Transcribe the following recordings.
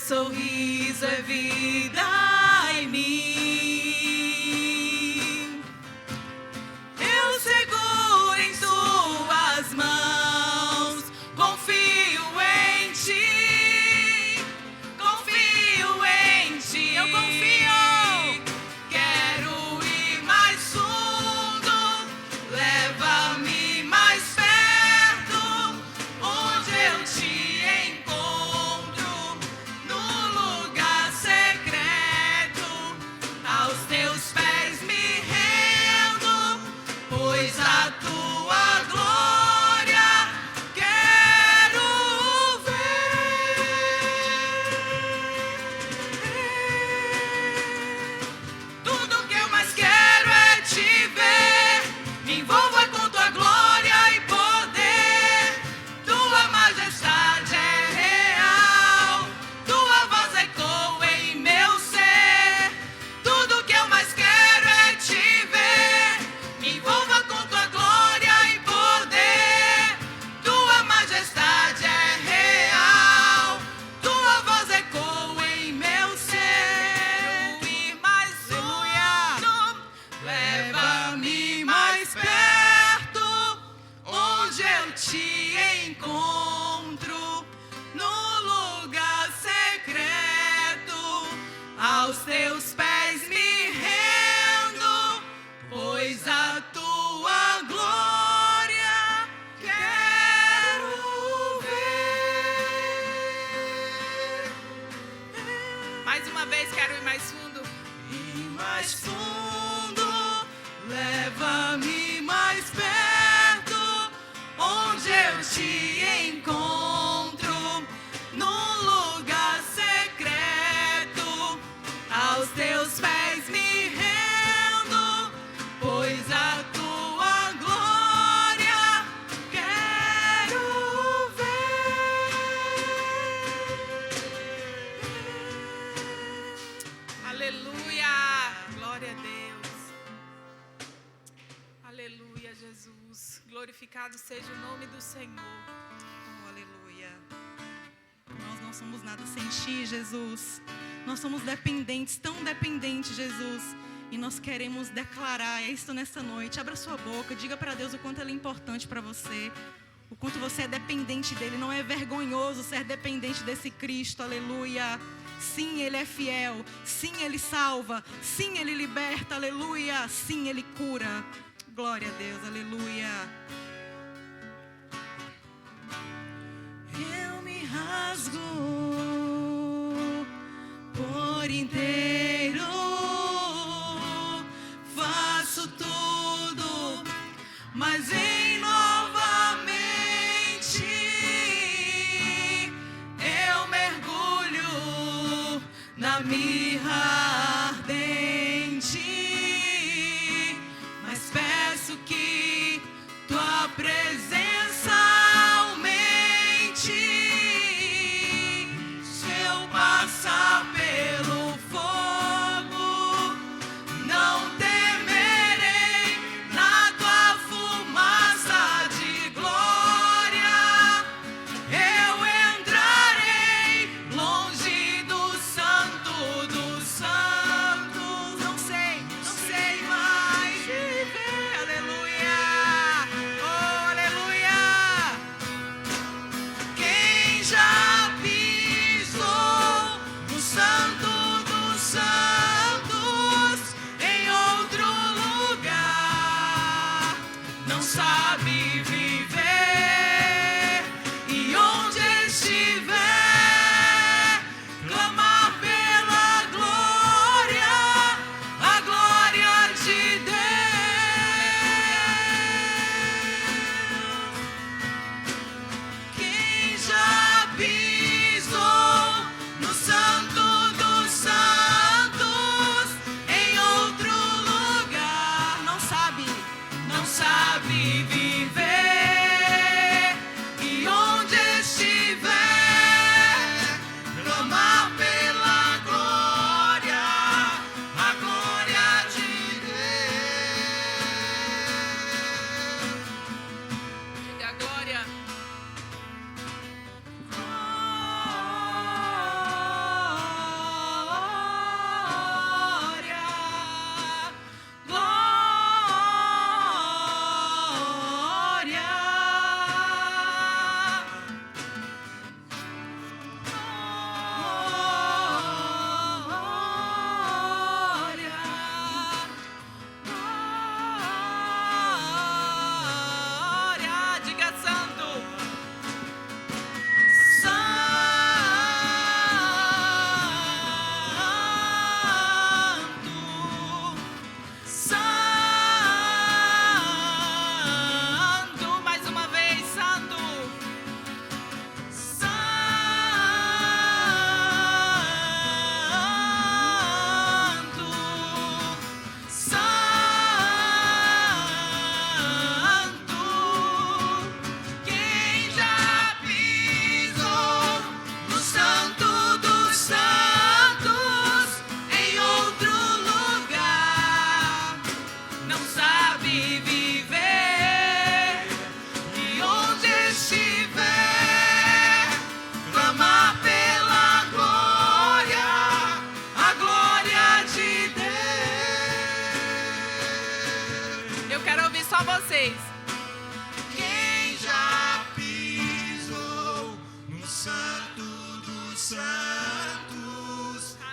sorriso é vida em mim. Eu seguro em tuas mãos, confio em ti, confio em ti. Eu confio. Quero ir mais fundo, leva-me mais perto, onde eu te encontro, no lugar secreto. Aos teus pés me rendo, pois a tua glória quero ver. Tudo que eu mais quero é te ver. Me envolva com tua glória e poder. Tua majestade é real, tua voz ecoa em meu ser. Tudo que eu mais quero é te ver. Me envolva com tua glória e poder. Tua majestade é real, tua voz ecoa em meu ser. E mais fundo, leva-me mais perto, onde eu te encontro, no lugar secreto. Aos teus pés me rendo, pois a tua glória quero ver. Mais uma vez, quero ir mais fundo. Ir mais fundo, leva-me mais perto, onde eu te encontro, num lugar secreto. Aos teus pés me rendo, pois a tua glória quero ver. Aleluia, glória a Deus. Aleluia, Jesus. Glorificado seja o nome do Senhor. Oh, aleluia. Nós não somos nada sem ti, Jesus. Nós somos dependentes, tão dependentes, Jesus. E nós queremos declarar isso nessa noite. Abra sua boca, diga para Deus o quanto Ele é importante para você. O quanto você é dependente dEle. Não é vergonhoso ser dependente desse Cristo, aleluia. Sim, Ele é fiel. Sim, Ele salva. Sim, Ele liberta, aleluia. Sim, Ele cura. Glória a Deus, aleluia. Eu me rasgo por inteiro, faço tudo, mas em novamente eu mergulho na mirra ardente, mas peço que tua presença aumente. Se eu passar pelo fogo, não temerei. Na tua fumaça de glória eu entrarei, longe do santo dos santos.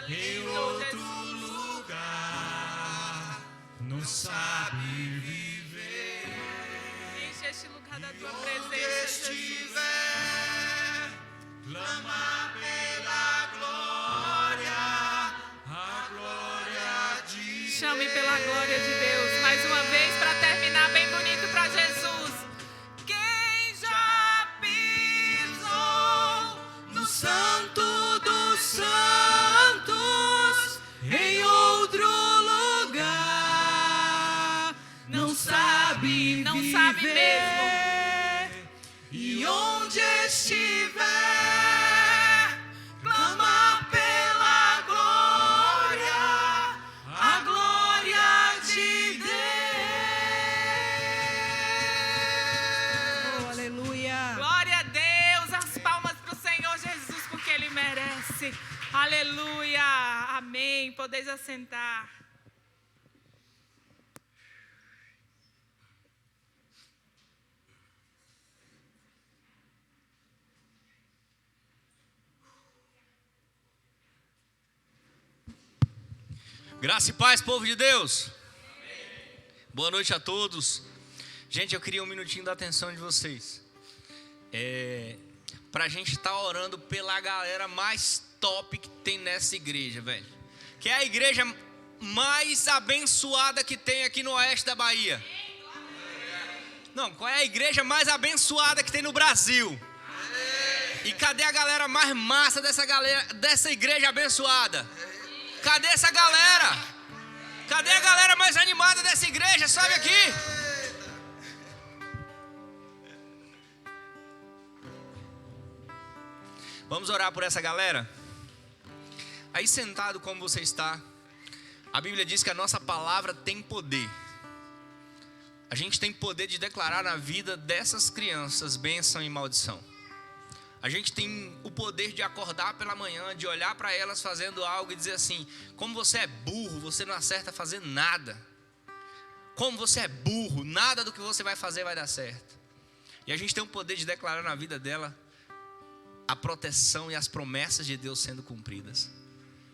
em outro lugar, não sabe viver. Enche este lugar da tua Onde presença, Jesus. estiver, clama pela glória, a glória de Chame pela glória de Deus. Mais uma vez, para terminar bem bonito para Jesus. Quem já pisou no Santo dos Santos, em outro lugar, não sabe Não viver. sabe mesmo. E onde estiver, clama pela glória, a glória de Deus. Oh, aleluia. Glória a Deus, as palmas para o Senhor Jesus, porque Ele merece. Aleluia, amém. Podeis assentar. Graça e paz, povo de Deus. Boa noite a todos. Gente, eu queria um minutinho da atenção de vocês. Pra gente estar orando pela galera mais top que tem nessa igreja, velho. Que é a igreja mais abençoada que tem aqui no oeste da Bahia. Não, qual é a igreja mais abençoada que tem no Brasil? E cadê a galera mais massa dessa igreja abençoada? Cadê essa galera? Cadê a galera mais animada dessa igreja? Sobe aqui. Vamos orar por essa galera? Aí sentado como você está, a Bíblia diz que a nossa palavra tem poder. A gente tem poder de declarar na vida dessas crianças bênção e maldição. A gente tem o poder de acordar pela manhã, de olhar para elas fazendo algo e dizer assim: como você é burro, você não acerta fazer nada. Como você é burro, nada do que você vai fazer vai dar certo. E a gente tem o poder de declarar na vida dela a proteção e as promessas de Deus sendo cumpridas.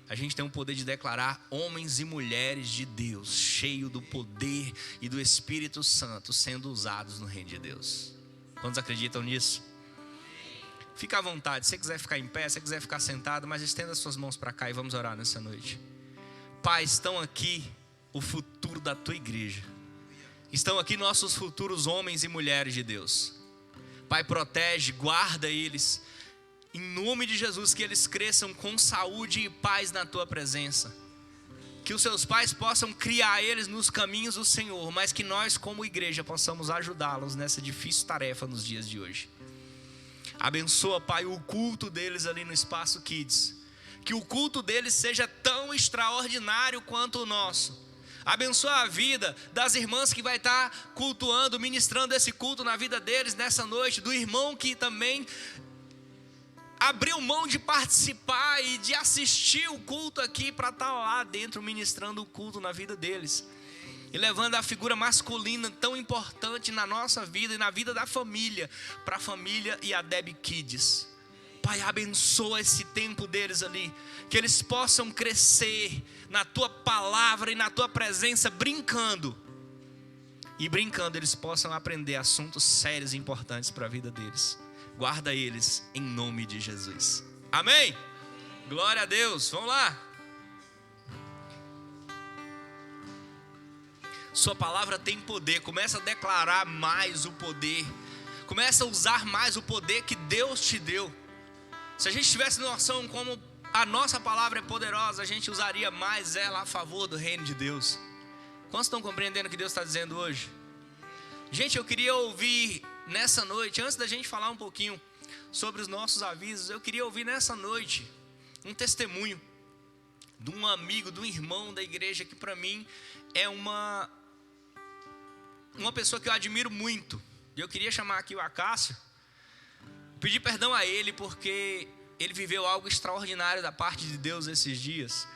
A gente tem o poder de declarar homens e mulheres de Deus, cheios do poder e do Espírito Santo, sendo usados no reino de Deus. Quantos acreditam nisso? Fica à vontade, se você quiser ficar em pé, se você quiser ficar sentado, mas estenda suas mãos para cá e vamos orar nessa noite. Pai, estão aqui o futuro da tua igreja. Estão aqui nossos futuros homens e mulheres de Deus. Pai, protege, guarda eles. Em nome de Jesus, que eles cresçam com saúde e paz na tua presença. Que os seus pais possam criar eles nos caminhos do Senhor, mas que nós como igreja possamos ajudá-los nessa difícil tarefa nos dias de hoje. Abençoa, Pai, o culto deles ali no Espaço Kids. Que o culto deles seja tão extraordinário quanto o nosso. Abençoa a vida das irmãs que vai estar cultuando, ministrando esse culto na vida deles nessa noite. Do irmão que também abriu mão de participar e de assistir o culto aqui para estar lá dentro ministrando o culto na vida deles. E levando a figura masculina tão importante na nossa vida e na vida da família, para a família e a Deb Kids. Pai, abençoa esse tempo deles ali, que eles possam crescer na tua palavra e na tua presença brincando. E brincando eles possam aprender assuntos sérios e importantes para a vida deles. Guarda eles em nome de Jesus. Amém? Glória a Deus, vamos lá. Sua palavra tem poder, começa a declarar mais o poder. Começa a usar mais o poder que Deus te deu. Se a gente tivesse noção como a nossa palavra é poderosa, a gente usaria mais ela a favor do reino de Deus. Quantos estão compreendendo o que Deus está dizendo hoje? Gente, eu queria ouvir nessa noite, antes da gente falar um pouquinho sobre os nossos avisos, eu queria ouvir nessa noite um testemunho de um amigo, de um irmão da igreja que para mim é uma pessoa que eu admiro muito. Eu queria chamar aqui o Acácio, pedir perdão a ele porque ele viveu algo extraordinário da parte de Deus esses dias.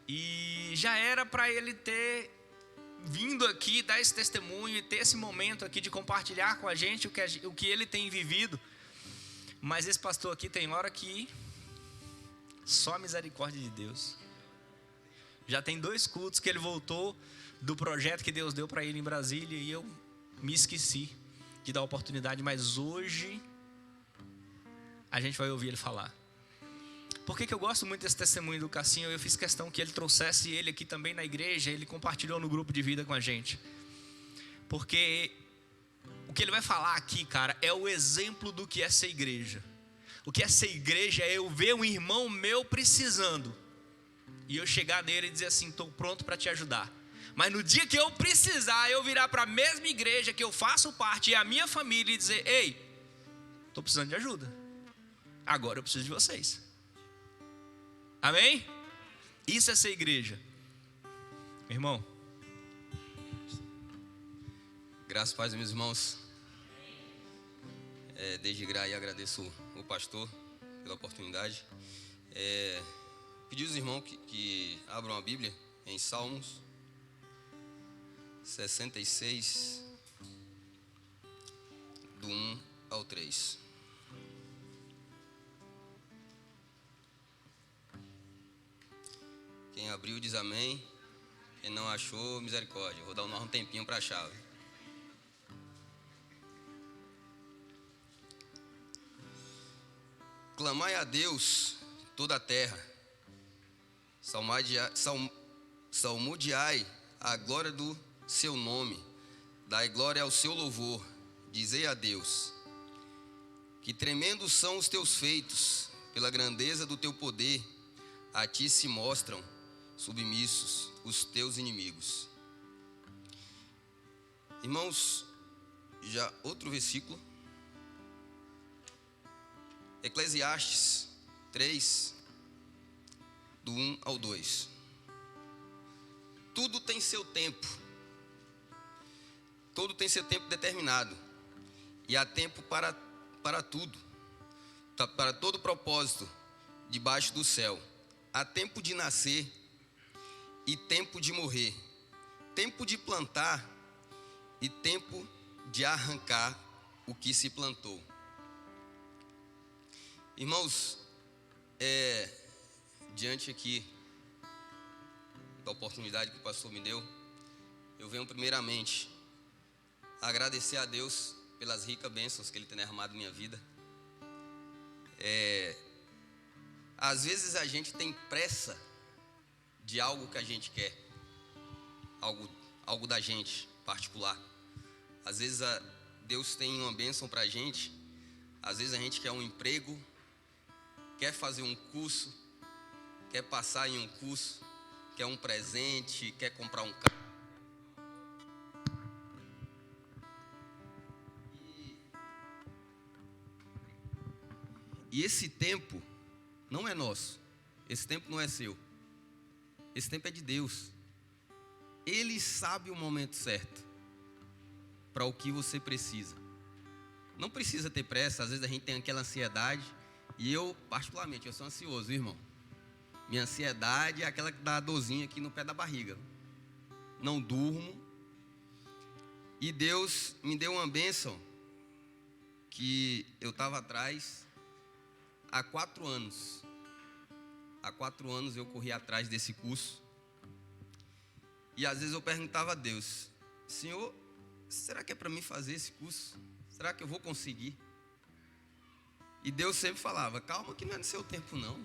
E já era para ele ter vindo aqui dar esse testemunho e ter esse momento aqui de compartilhar com a gente o que ele tem vivido. Mas esse pastor aqui tem hora que Só a misericórdia de Deus. Já tem 2 cultos que ele voltou do projeto que Deus deu para ele em Brasília e eu me esqueci de dar a oportunidade, mas hoje a gente vai ouvir ele falar. Por que eu gosto muito desse testemunho do Cassinho? Eu fiz questão que ele trouxesse ele aqui também na igreja, ele compartilhou no grupo de vida com a gente. Porque o que ele vai falar aqui, cara, é o exemplo do que é ser igreja. O que é ser igreja é eu ver um irmão meu precisando e eu chegar nele e dizer assim, estou pronto para te ajudar. Mas no dia que eu precisar, eu virar para a mesma igreja que eu faço parte e a minha família e dizer, ei, estou precisando de ajuda. Agora eu preciso de vocês. Amém? Isso é ser igreja. Meu irmão. Graças a Deus, meus irmãos. Desde já agradeço o pastor pela oportunidade. Pedir aos irmãos que abram a Bíblia em Salmos 66, do 1 ao 3. Quem abriu diz amém. Quem não achou, misericórdia. Vou dar um tempinho para achar. Clamai a Deus toda a terra, salmodiai a glória do seu nome, dai glória ao seu louvor, dizei a Deus, que tremendos são os teus feitos, pela grandeza do teu poder, a ti se mostram submissos os teus inimigos. Irmãos, já outro versículo, Eclesiastes 3, do 1 ao 2. Tudo tem seu tempo. Tudo tem seu tempo determinado. E há tempo para tudo. Para todo propósito debaixo do céu. Há tempo de nascer e tempo de morrer. Tempo de plantar e tempo de arrancar o que se plantou. Irmãos, diante aqui da oportunidade que o pastor me deu, eu venho primeiramente agradecer a Deus pelas ricas bênçãos que Ele tem derramado na minha vida. Às vezes a gente tem pressa de algo que a gente quer, algo da gente particular. Às vezes Deus tem uma bênção para a gente, às vezes a gente quer um emprego, quer fazer um curso, quer passar em um curso, quer um presente, quer comprar um carro. E esse tempo não é nosso, esse tempo não é seu, esse tempo é de Deus. Ele sabe o momento certo para o que você precisa. Não precisa ter pressa, às vezes a gente tem aquela ansiedade. E eu, particularmente, eu sou ansioso, irmão. Minha ansiedade é aquela que dá a dorzinha aqui no pé da barriga. Não durmo. E Deus me deu uma bênção que eu estava atrás há 4 anos. Há 4 anos eu corri atrás desse curso. E às vezes eu perguntava a Deus, Senhor, será que é para mim fazer esse curso? Será que eu vou conseguir? E Deus sempre falava, calma que não é no seu tempo não,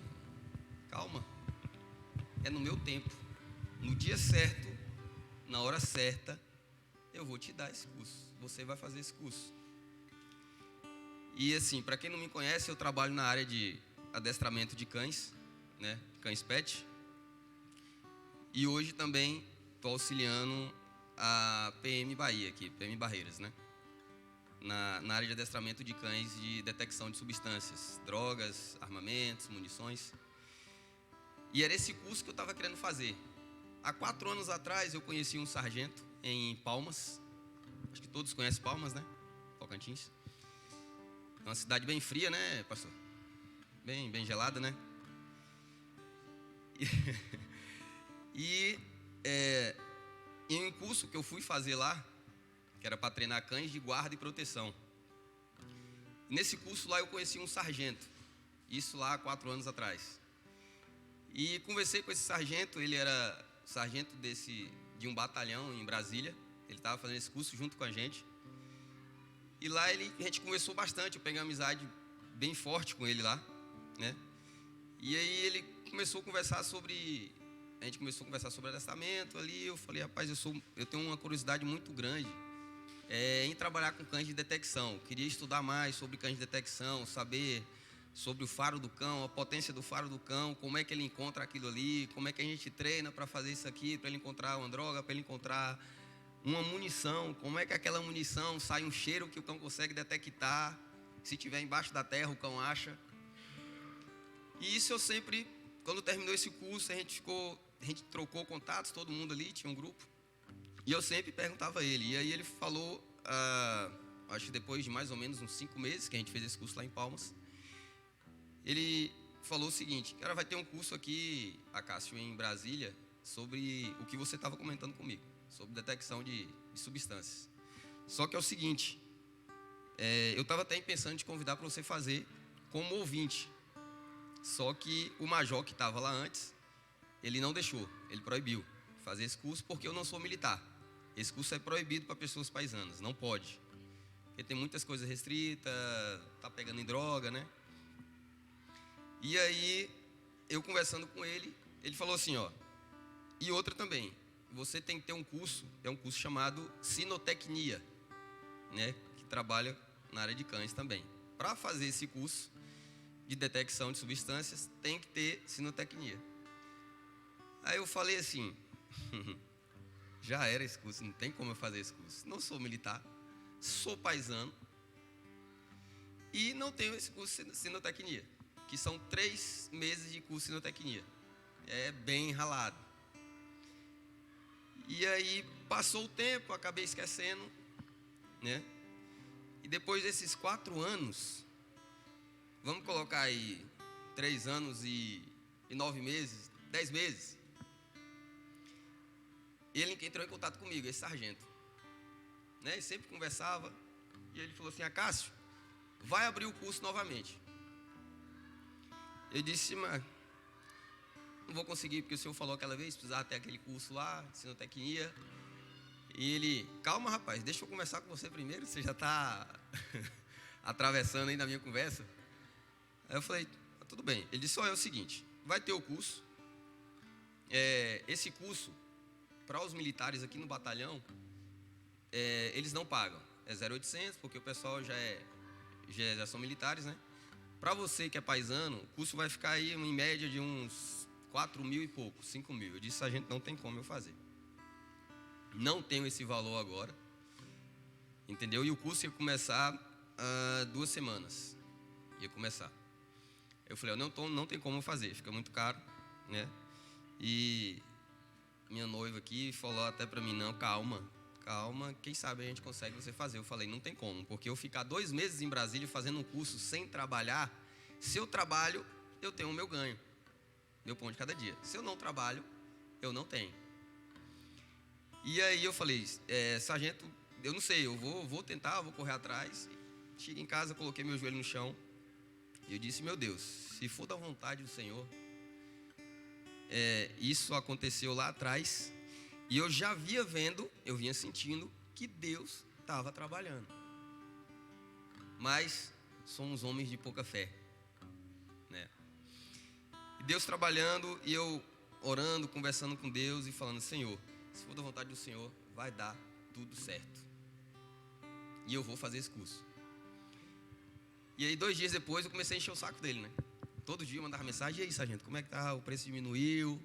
calma, é no meu tempo, no dia certo, na hora certa, eu vou te dar esse curso, você vai fazer esse curso. E assim, para quem não me conhece, eu trabalho na área de adestramento de cães, né, cães pet, e hoje também estou auxiliando a PM Bahia aqui, PM Barreiras, né? Na área de adestramento de cães de detecção de substâncias, drogas, armamentos, munições. E era esse curso que eu estava querendo fazer. Há 4 anos atrás eu conheci um sargento em Palmas. Acho que todos conhecem Palmas, né? Tocantins. É uma cidade bem fria, né, pastor? Bem gelada, né? Em um curso que eu fui fazer lá, que era para treinar cães de guarda e proteção. Nesse curso lá eu conheci um sargento, isso lá há 4 anos atrás. E conversei com esse sargento, ele era sargento de um batalhão em Brasília. Ele estava fazendo esse curso junto com a gente. E lá a gente conversou bastante, eu peguei uma amizade bem forte com ele lá, né? E aí ele começou a conversar sobre... A gente começou a conversar sobre alistamento ali. Eu falei, rapaz, eu tenho uma curiosidade muito grande em trabalhar com cães de detecção. Queria estudar mais sobre cães de detecção, saber sobre o faro do cão, a potência do faro do cão, como é que ele encontra aquilo ali, como é que a gente treina para fazer isso aqui, para ele encontrar uma droga, para ele encontrar uma munição, como é que aquela munição sai um cheiro que o cão consegue detectar, se tiver embaixo da terra o cão acha. E isso eu sempre, quando terminou esse curso, a gente trocou contatos, todo mundo ali, tinha um grupo, e eu sempre perguntava a ele. E aí ele falou, acho que depois de mais ou menos uns 5 meses que a gente fez esse curso lá em Palmas, ele falou o seguinte: cara, vai ter um curso aqui, Acácio, em Brasília, sobre o que você estava comentando comigo, sobre detecção de substâncias. Só que é o seguinte, eu estava até pensando em te convidar para você fazer como ouvinte. Só que o major que estava lá antes, ele não deixou, ele proibiu fazer esse curso porque eu não sou militar. Esse curso é proibido para pessoas paisanas, não pode. Porque tem muitas coisas restritas, tá pegando em droga, né? E aí, eu conversando com ele, ele falou assim, ó, e outra também, você tem que ter um curso, é um curso chamado Sinotecnia, né? Que trabalha na área de cães também. Para fazer esse curso de detecção de substâncias, tem que ter sinotecnia. Aí eu falei assim, já era esse curso, não tem como eu fazer esse curso. Não sou militar, sou paisano e não tenho esse curso de sinotecnia, que são 3 meses de curso de sinotecnia. É bem ralado. E aí passou o tempo, acabei esquecendo, né? E depois desses 4 anos, vamos colocar aí 3 anos e 9 meses, 10 meses, ele entrou em contato comigo, esse sargento, né? E sempre conversava, e ele falou assim, Acácio, vai abrir o curso novamente. Eu disse, mas não vou conseguir, porque o senhor falou aquela vez, precisava ter aquele curso lá, de sinotecnia. E ele, calma rapaz, deixa eu conversar com você primeiro, você já está atravessando aí na minha conversa. Aí eu falei, tudo bem. Ele disse, é o seguinte, vai ter o curso, esse curso, para os militares aqui no batalhão, eles não pagam, é 0,800, porque o pessoal já são militares, né? Para você que é paisano, o curso vai ficar aí em média de uns 4 mil e pouco, 5 mil. Eu disse, a gente não tem como eu fazer. Não tenho esse valor agora, entendeu? E o curso ia começar 2 semanas, ia começar. Eu falei, não tem como eu fazer, fica muito caro, né? E minha noiva aqui falou até para mim, não, calma, quem sabe a gente consegue você fazer. Eu falei, não tem como, porque eu ficar 2 meses em Brasília fazendo um curso sem trabalhar, se eu trabalho, eu tenho o meu ganho, meu pão de cada dia. Se eu não trabalho, eu não tenho. E aí eu falei, sargento, eu não sei, eu vou tentar, vou correr atrás. Cheguei em casa, coloquei meu joelho no chão e eu disse, meu Deus, se for da vontade do Senhor, isso aconteceu lá atrás. E eu já eu vinha sentindo que Deus estava trabalhando. Mas somos homens de pouca fé, né? E Deus trabalhando e eu orando, conversando com Deus e falando, Senhor, se for da vontade do Senhor, vai dar tudo certo. E eu vou fazer esse curso. E aí 2 dias depois eu comecei a encher o saco dele, né? Todo dia eu mandava mensagem, e aí, sargento, como é que tá? O preço diminuiu?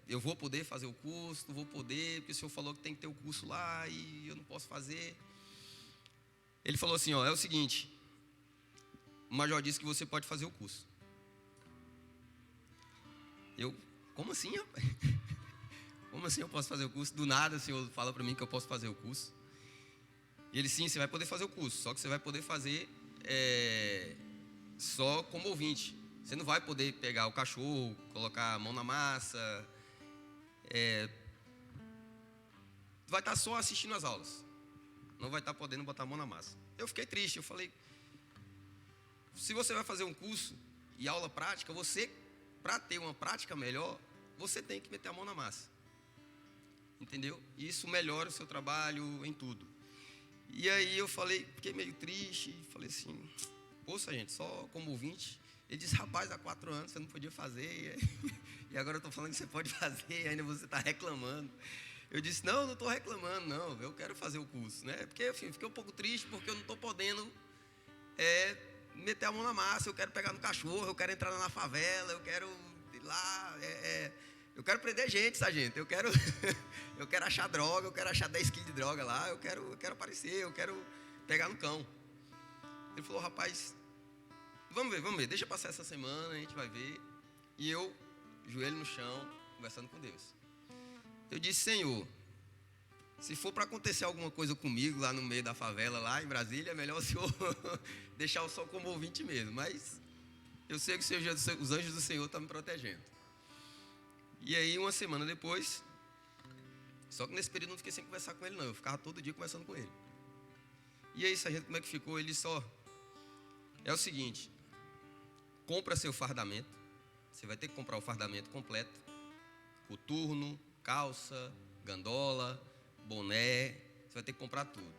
Eu vou poder fazer o curso? Não vou poder, porque o senhor falou que tem que ter o curso lá e eu não posso fazer. Ele falou assim, é o seguinte, o major disse que você pode fazer o curso. Eu, como assim, rapaz? Como assim eu posso fazer o curso? Do nada o senhor fala para mim que eu posso fazer o curso. E ele, sim, você vai poder fazer o curso, só que você vai poder fazer só como ouvinte. Você não vai poder pegar o cachorro, colocar a mão na massa, vai estar só assistindo as aulas, não vai estar podendo botar a mão na massa. Eu fiquei triste, eu falei, se você vai fazer um curso E aula prática, você, para ter uma prática melhor, você tem que meter a mão na massa. Entendeu? E isso melhora o seu trabalho em tudo. E aí eu fiquei meio triste, falei assim, poxa gente, só como ouvinte. Ele disse, rapaz, há 4 anos você não podia fazer, e agora eu estou falando que você pode fazer, e ainda você está reclamando. Eu disse, não estou reclamando, não, eu quero fazer o curso, né? Porque, enfim, fiquei um pouco triste, porque eu não estou podendo meter a mão na massa, eu quero pegar no cachorro, eu quero entrar na favela, eu quero ir lá, eu quero prender gente, sargento, eu quero achar droga, eu quero achar 10 quilos de droga lá, eu quero aparecer, eu quero pegar no cão. Ele falou, rapaz, vamos ver, deixa passar essa semana, a gente vai ver. E eu, joelho no chão, conversando com Deus. Eu disse, Senhor, se for para acontecer alguma coisa comigo lá no meio da favela, lá em Brasília, é melhor o Senhor deixar eu só como ouvinte mesmo. Mas eu sei que os anjos do Senhor estão me protegendo. E aí, uma semana depois, só que nesse período eu não fiquei sem conversar com ele, não. Eu ficava todo dia conversando com ele. E aí, sargento, como é que ficou? Ele disse, é o seguinte, compra seu fardamento. Você vai ter que comprar o fardamento completo. Coturno, calça, gandola, boné. Você vai ter que comprar tudo.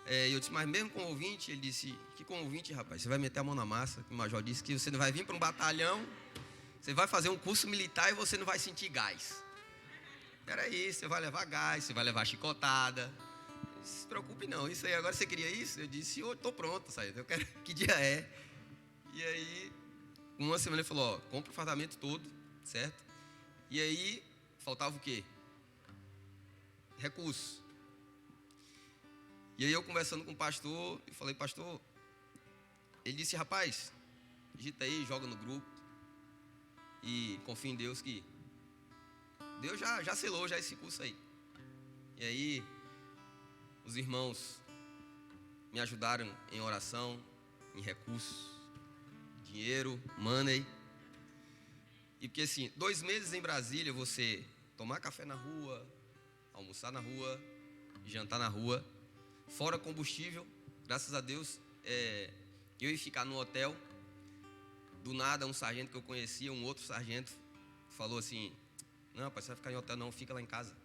Eu disse, mas mesmo com o ouvinte? Ele disse, que com o ouvinte, rapaz? Você vai meter a mão na massa. O major disse que você não vai vir para um batalhão, você vai fazer um curso militar e você não vai sentir gás. Peraí, você vai levar gás, você vai levar chicotada. Não se preocupe não, isso aí, agora você queria isso? Eu disse, eu estou pronto, sargento, eu quero, que dia é? E aí, uma semana ele falou, compra o fardamento todo, certo? E aí, faltava o quê? Recurso. E aí eu conversando com o pastor, eu falei, pastor, ele disse, rapaz, digita aí, joga no grupo e confia em Deus que Deus já selou já esse curso aí. E aí, os irmãos me ajudaram em oração, em recursos, dinheiro, money. E porque assim, 2 meses em Brasília, você tomar café na rua, almoçar na rua, jantar na rua, fora combustível, graças a Deus, eu ia ficar no hotel. Do nada, um sargento que eu conhecia, um outro sargento, falou assim, não, rapaz, você vai ficar em hotel não, fica lá em casa.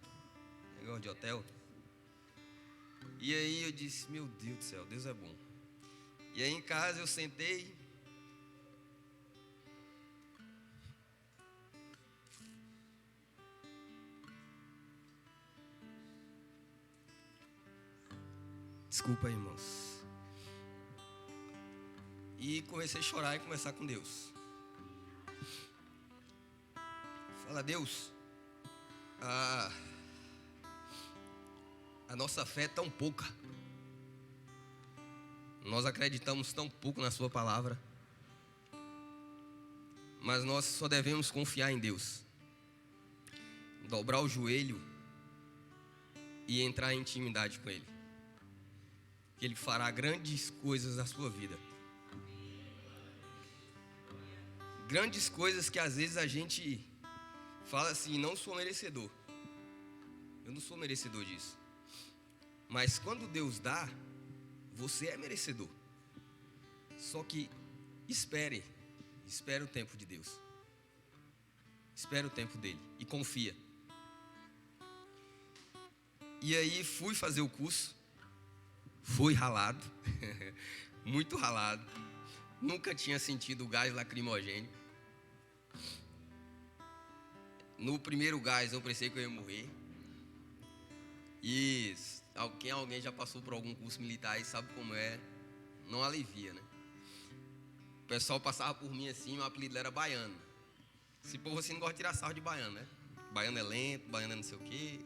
Negócio de hotel. E aí eu disse, meu Deus do céu, Deus é bom. E aí em casa eu sentei. Desculpa aí, irmãos. E comecei a chorar e conversar com Deus. Fala, Deus, a nossa fé é tão pouca. Nós acreditamos tão pouco na sua palavra. Mas nós só devemos confiar em Deus. Dobrar o joelho e entrar em intimidade com Ele. Que Ele fará grandes coisas na sua vida. Grandes coisas que às vezes a gente fala assim, não sou merecedor. Eu não sou merecedor disso. Mas quando Deus dá, você é merecedor. Só que espere o tempo de Deus. Espere o tempo dele e confia. E aí fui fazer o curso. Fui ralado, muito ralado. Nunca tinha sentido gás lacrimogêneo. No primeiro gás eu pensei que eu ia morrer. E alguém já passou por algum curso militar e sabe como é, não alivia, né? O pessoal passava por mim assim, meu apelido era baiano. Esse povo assim não gosta de tirar sarro de baiano, né? Baiano é lento, baiano é não sei o quê.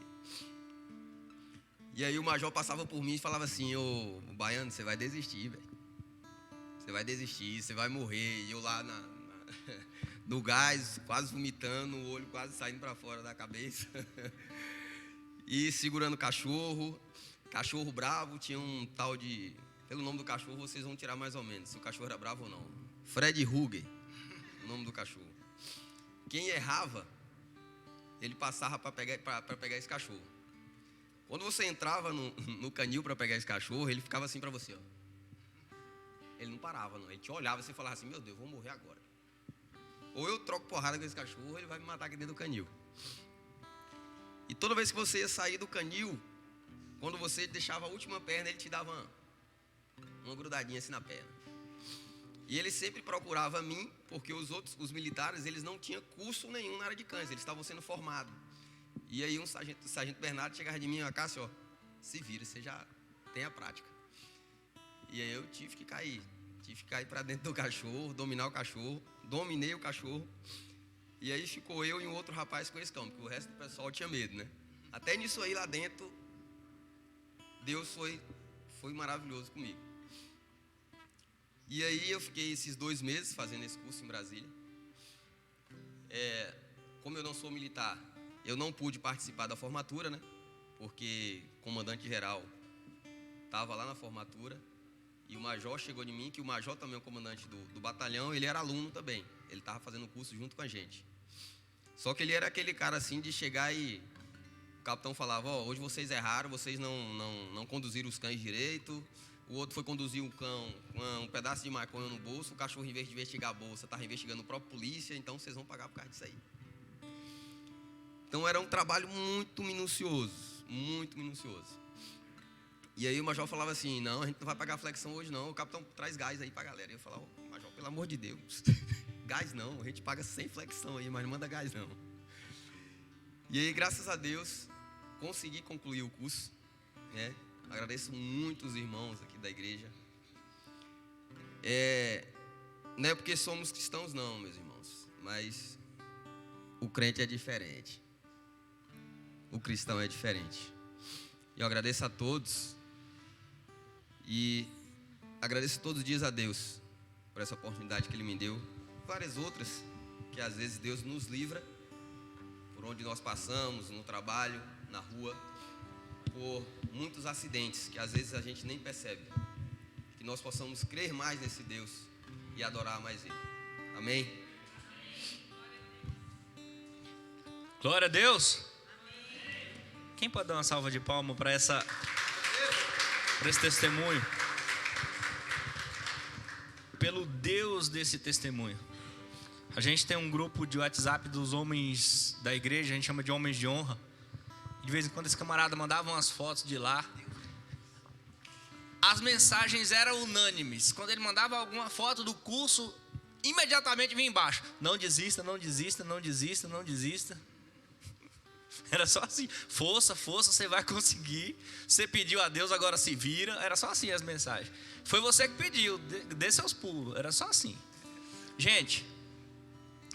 E aí o major passava por mim e falava assim, ô baiano, você vai desistir, velho. Você vai desistir, você vai morrer. E eu lá no gás, quase vomitando, o olho quase saindo para fora da cabeça. E segurando o cachorro bravo, tinha um tal de... Pelo nome do cachorro vocês vão tirar mais ou menos, se o cachorro era bravo ou não. Fred Ruger, o nome do cachorro. Quem errava, ele passava para pegar esse cachorro. Quando você entrava no canil para pegar esse cachorro, ele ficava assim para você, ó. Ele não parava, não. Ele te olhava e você falava assim, meu Deus, eu vou morrer agora. Ou eu troco porrada com esse cachorro, ou ele vai me matar aqui dentro do canil. E toda vez que você ia sair do canil, quando você deixava a última perna, ele te dava uma grudadinha assim na perna. E ele sempre procurava mim, porque os militares, eles não tinham curso nenhum na área de cães, eles estavam sendo formados. E aí o sargento Bernardo chegava de mim, ó, Cássio, ó, se vira, você já tem a prática. E aí eu tive que cair para dentro do cachorro, dominar o cachorro, dominei o cachorro. E aí ficou eu e um outro rapaz com esse cão, porque o resto do pessoal tinha medo, né? Até nisso aí lá dentro, Deus foi maravilhoso comigo. E aí eu fiquei esses 2 meses fazendo esse curso em Brasília. Como eu não sou militar, eu não pude participar da formatura, né? Porque o comandante-geral estava lá na formatura. E o major chegou de mim, que o major também é o comandante do batalhão, ele era aluno também. Ele estava fazendo o curso junto com a gente. Só que ele era aquele cara assim de chegar e... O capitão falava, ó, hoje vocês erraram, vocês não conduziram os cães direito. O outro foi conduzir um cão com um pedaço de maconha no bolso. O cachorro, em vez de investigar a bolsa, estava investigando o próprio polícia. Então, vocês vão pagar por causa disso aí. Então, era um trabalho muito minucioso. Muito minucioso. E aí, o major falava assim, não, a gente não vai pagar flexão hoje, não. O capitão traz gás aí pra galera. E eu falava, major, pelo amor de Deus. Gás não, a gente paga sem flexão aí, mas não manda gás não. E aí, graças a Deus, consegui concluir o curso, né? Agradeço muito os irmãos aqui da igreja. Não é porque somos cristãos não, meus irmãos, mas o crente é diferente. O cristão é diferente. E eu agradeço a todos. E agradeço todos os dias a Deus por essa oportunidade que Ele me deu. Várias outras que às vezes Deus nos livra, por onde nós passamos, no trabalho, na rua, por muitos acidentes que às vezes a gente nem percebe. Que nós possamos crer mais nesse Deus e adorar mais Ele. Amém? Glória a Deus. Quem pode dar uma salva de palmas para esse testemunho? Pelo Deus desse testemunho. A gente tem um grupo de WhatsApp dos homens da igreja, a gente chama de homens de honra. De vez em quando esse camarada mandava umas fotos de lá. As mensagens eram unânimes. Quando ele mandava alguma foto do curso, imediatamente vinha embaixo: não desista, não desista, não desista, não desista. Era só assim: força, força, você vai conseguir. Você pediu a Deus, agora se vira. Era só assim as mensagens. Foi você que pediu, dê seus pulos. Era só assim. Gente,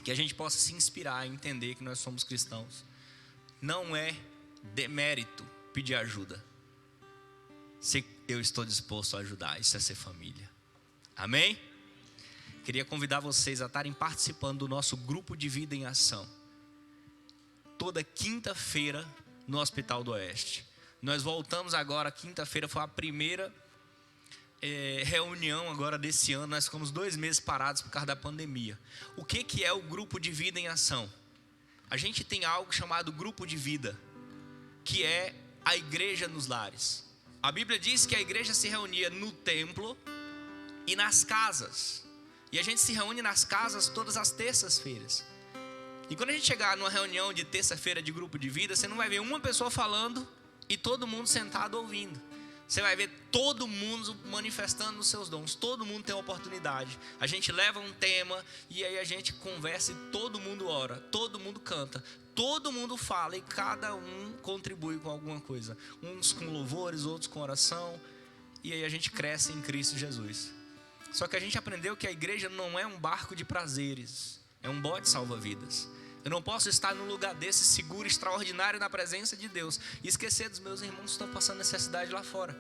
que a gente possa se inspirar e entender que nós somos cristãos. Não é demérito pedir ajuda. Se eu estou disposto a ajudar, isso é ser família. Amém? Queria convidar vocês a estarem participando do nosso grupo de vida em ação. Toda quinta-feira no Hospital do Oeste. Nós voltamos agora, quinta-feira foi a primeira reunião agora desse ano. Nós ficamos 2 meses parados por causa da pandemia. O que é o grupo de vida em ação? A gente tem algo chamado grupo de vida, que é a igreja nos lares. A Bíblia diz que a igreja se reunia no templo e nas casas. E a gente se reúne nas casas todas as terças-feiras. E quando a gente chegar numa reunião de terça-feira de grupo de vida, você não vai ver uma pessoa falando e todo mundo sentado ouvindo. Você vai ver todo mundo manifestando os seus dons. Todo mundo tem uma oportunidade. A gente leva um tema e aí a gente conversa e todo mundo ora, todo mundo canta, todo mundo fala e cada um contribui com alguma coisa. Uns com louvores, outros com oração. E aí a gente cresce em Cristo Jesus. Só que a gente aprendeu que a igreja não é um barco de prazeres, é um bote salva-vidas. Eu não posso estar num lugar desse seguro, extraordinário, na presença de Deus e esquecer dos meus irmãos que estão passando necessidade lá fora.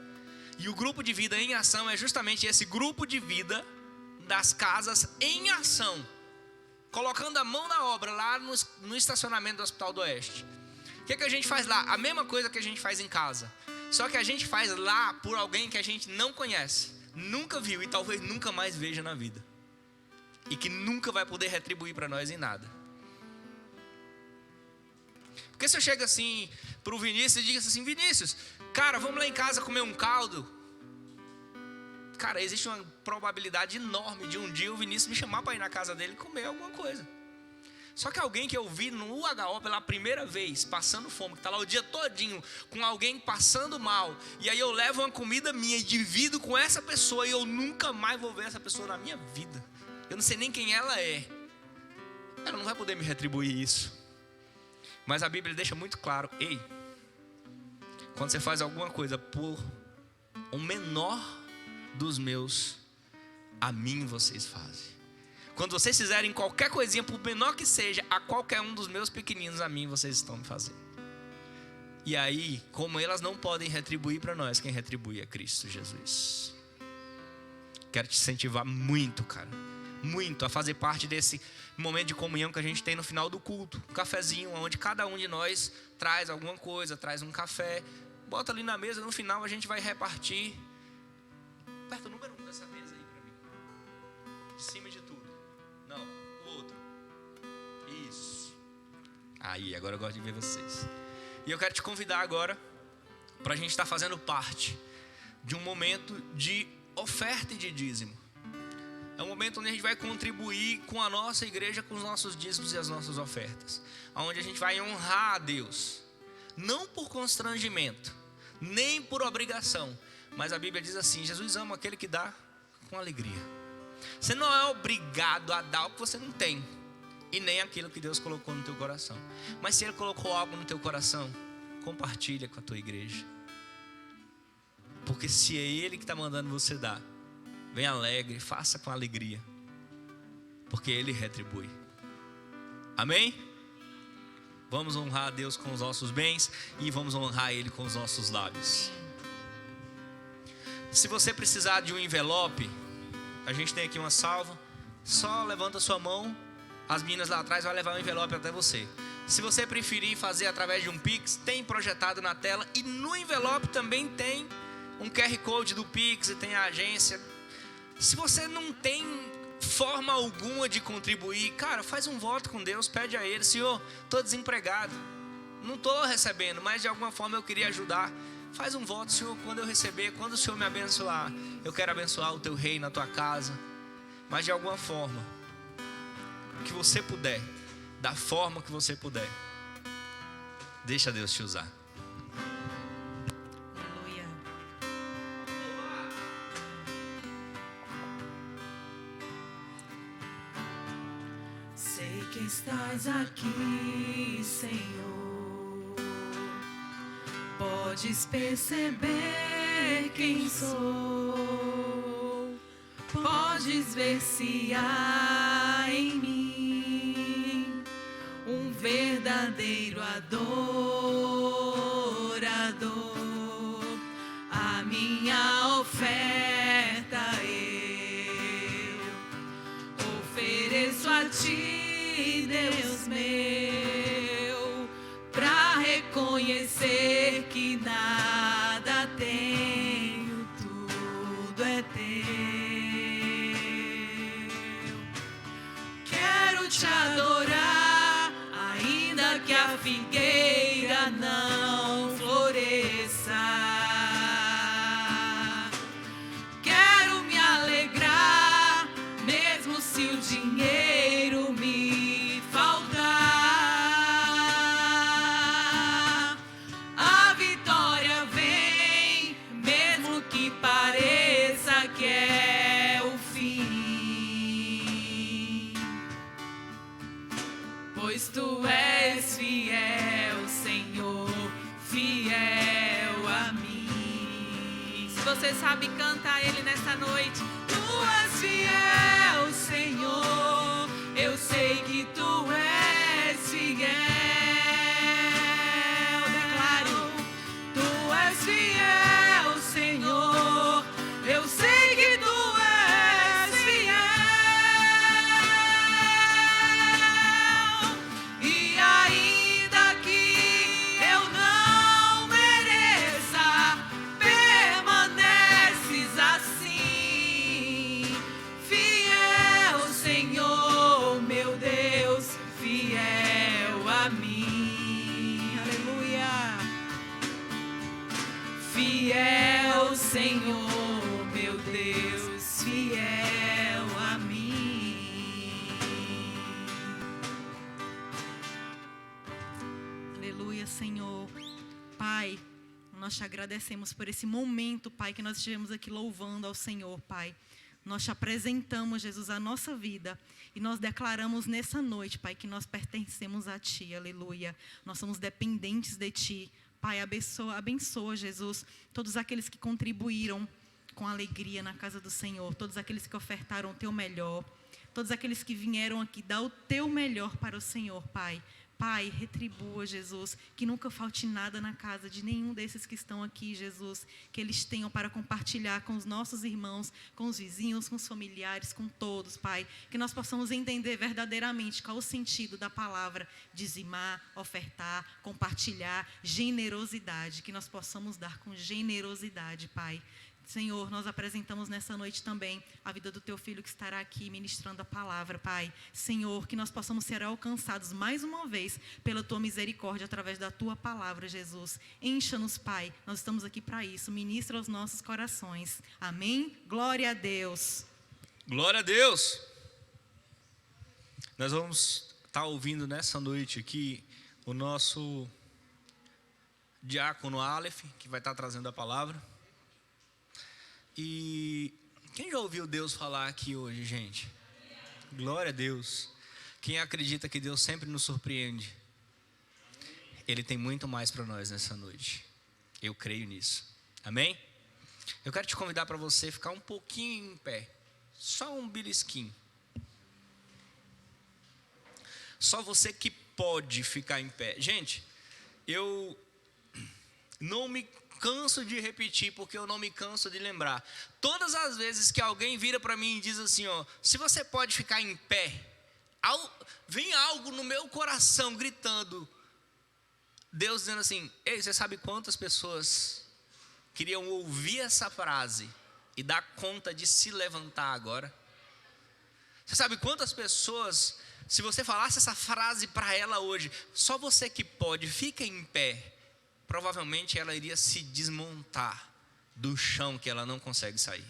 E o grupo de vida em ação é justamente esse grupo de vida das casas em ação, colocando a mão na obra lá no estacionamento do Hospital do Oeste. O que a gente faz lá? A mesma coisa que a gente faz em casa, só que a gente faz lá por alguém que a gente não conhece, nunca viu e talvez nunca mais veja na vida, e que nunca vai poder retribuir para nós em nada. Porque se eu chego assim pro Vinícius e digo assim: Vinícius, cara, vamos lá em casa comer um caldo. cara, existe uma probabilidade enorme de um dia o Vinícius me chamar para ir na casa dele comer alguma coisa. Só que alguém que eu vi no UHO pela primeira vez, passando fome, que está lá o dia todinho, com alguém passando mal, e aí eu levo uma comida minha e divido com essa pessoa, e eu nunca mais vou ver essa pessoa na minha vida. Eu não sei nem quem ela é. Ela não vai poder me retribuir isso. Mas a Bíblia deixa muito claro: ei, quando você faz alguma coisa por o menor dos meus, a mim vocês fazem. Quando vocês fizerem qualquer coisinha, por menor que seja, a qualquer um dos meus pequeninos, a mim vocês estão me fazendo. E aí, como elas não podem retribuir para nós, quem retribui é Cristo Jesus. Quero te incentivar muito, cara, muito, a fazer parte desse momento de comunhão que a gente tem no final do culto. Um cafezinho, onde cada um de nós traz alguma coisa, traz um café, bota ali na mesa, no final a gente vai repartir. Aperta o número 1 dessa mesa aí para mim. Em cima de tudo. Não, o outro. Isso. Aí, agora eu gosto de ver vocês. E eu quero te convidar agora para a gente estar fazendo parte de um momento de oferta e de dízimo. É um momento onde a gente vai contribuir com a nossa igreja, com os nossos dízimos e as nossas ofertas. Onde a gente vai honrar a Deus. Não por constrangimento, nem por obrigação. Mas a Bíblia diz assim: Jesus ama aquele que dá com alegria. Você não é obrigado a dar o que você não tem, e nem aquilo que Deus colocou no teu coração. Mas se Ele colocou algo no teu coração, compartilha com a tua igreja. Porque se é Ele que está mandando você dar, vem alegre, faça com alegria, porque Ele retribui. Amém? Vamos honrar a Deus com os nossos bens e vamos honrar Ele com os nossos lábios. Se você precisar de um envelope, a gente tem aqui uma salva. Só levanta a sua mão, as meninas lá atrás vão levar o envelope até você. Se você preferir fazer através de um Pix, tem projetado na tela. E no envelope também tem um QR Code do Pix e tem a agência. Se você não tem forma alguma de contribuir, cara, faz um voto com Deus, pede a Ele: Senhor, estou desempregado, não estou recebendo, mas de alguma forma eu queria ajudar. Faz um voto: Senhor, quando eu receber, quando o Senhor me abençoar, eu quero abençoar o teu reino, a tua casa. Mas de alguma forma que você puder, da forma que você puder, deixa Deus te usar. Aleluia. Sei que estás aqui, Senhor. Podes perceber quem sou. Podes ver se há em mim um verdadeiro adorador. A minha oferta eu ofereço a ti, Deus meu, pra reconhecer que nada tenho, tudo é teu. Quero te adorar, ainda que a figueira não floresça. Quero me alegrar, mesmo se o dinheiro me faltar. A vitória vem, mesmo que pareça que é o fim. Pois tu és fiel, Senhor, fiel a mim. Se você sabe, canta a Ele nessa noite. Tu és fiel, Senhor, eu sei que tu és fiel. Declare: tu és fiel, Senhor, eu sei que tu és fiel. E ainda que eu não mereça, permaneces assim, fiel, Senhor. Aleluia, Senhor. Pai, nós te agradecemos por esse momento, Pai, que nós estivemos aqui louvando ao Senhor, Pai. Nós te apresentamos, Jesus, a nossa vida e nós declaramos nessa noite, Pai, que nós pertencemos a Ti, aleluia. Nós somos dependentes de Ti. Pai, abençoa, Jesus, todos aqueles que contribuíram com alegria na casa do Senhor, todos aqueles que ofertaram o Teu melhor, todos aqueles que vieram aqui dar o Teu melhor para o Senhor, Pai. Pai, retribua, Jesus, que nunca falte nada na casa de nenhum desses que estão aqui, Jesus, que eles tenham para compartilhar com os nossos irmãos, com os vizinhos, com os familiares, com todos, Pai, que nós possamos entender verdadeiramente qual o sentido da palavra dizimar, ofertar, compartilhar, generosidade, que nós possamos dar com generosidade, Pai. Senhor, nós apresentamos nessa noite também a vida do Teu Filho que estará aqui ministrando a palavra, Pai. Senhor, que nós possamos ser alcançados mais uma vez pela Tua misericórdia através da Tua palavra, Jesus. Encha-nos, Pai, nós estamos aqui para isso. Ministra aos nossos corações. Amém? Glória a Deus. Glória a Deus. Nós vamos estar ouvindo nessa noite aqui o nosso diácono Aleph, que vai estar trazendo a palavra. E quem já ouviu Deus falar aqui hoje, gente? Glória a Deus. Quem acredita que Deus sempre nos surpreende? Ele tem muito mais para nós nessa noite. Eu creio nisso. Amém? Eu quero te convidar para você ficar um pouquinho em pé. Só um belisquinho. Só você que pode ficar em pé. Gente, eu não me canso de repetir, porque eu não me canso de lembrar. Todas as vezes que alguém vira para mim e diz assim, ó, se você pode ficar em pé, vem algo no meu coração gritando, Deus dizendo assim, ei, você sabe quantas pessoas queriam ouvir essa frase e dar conta de se levantar agora? Você sabe quantas pessoas, se você falasse essa frase para ela hoje, só você que pode, fica em pé, provavelmente ela iria se desmontar do chão que ela não consegue sair.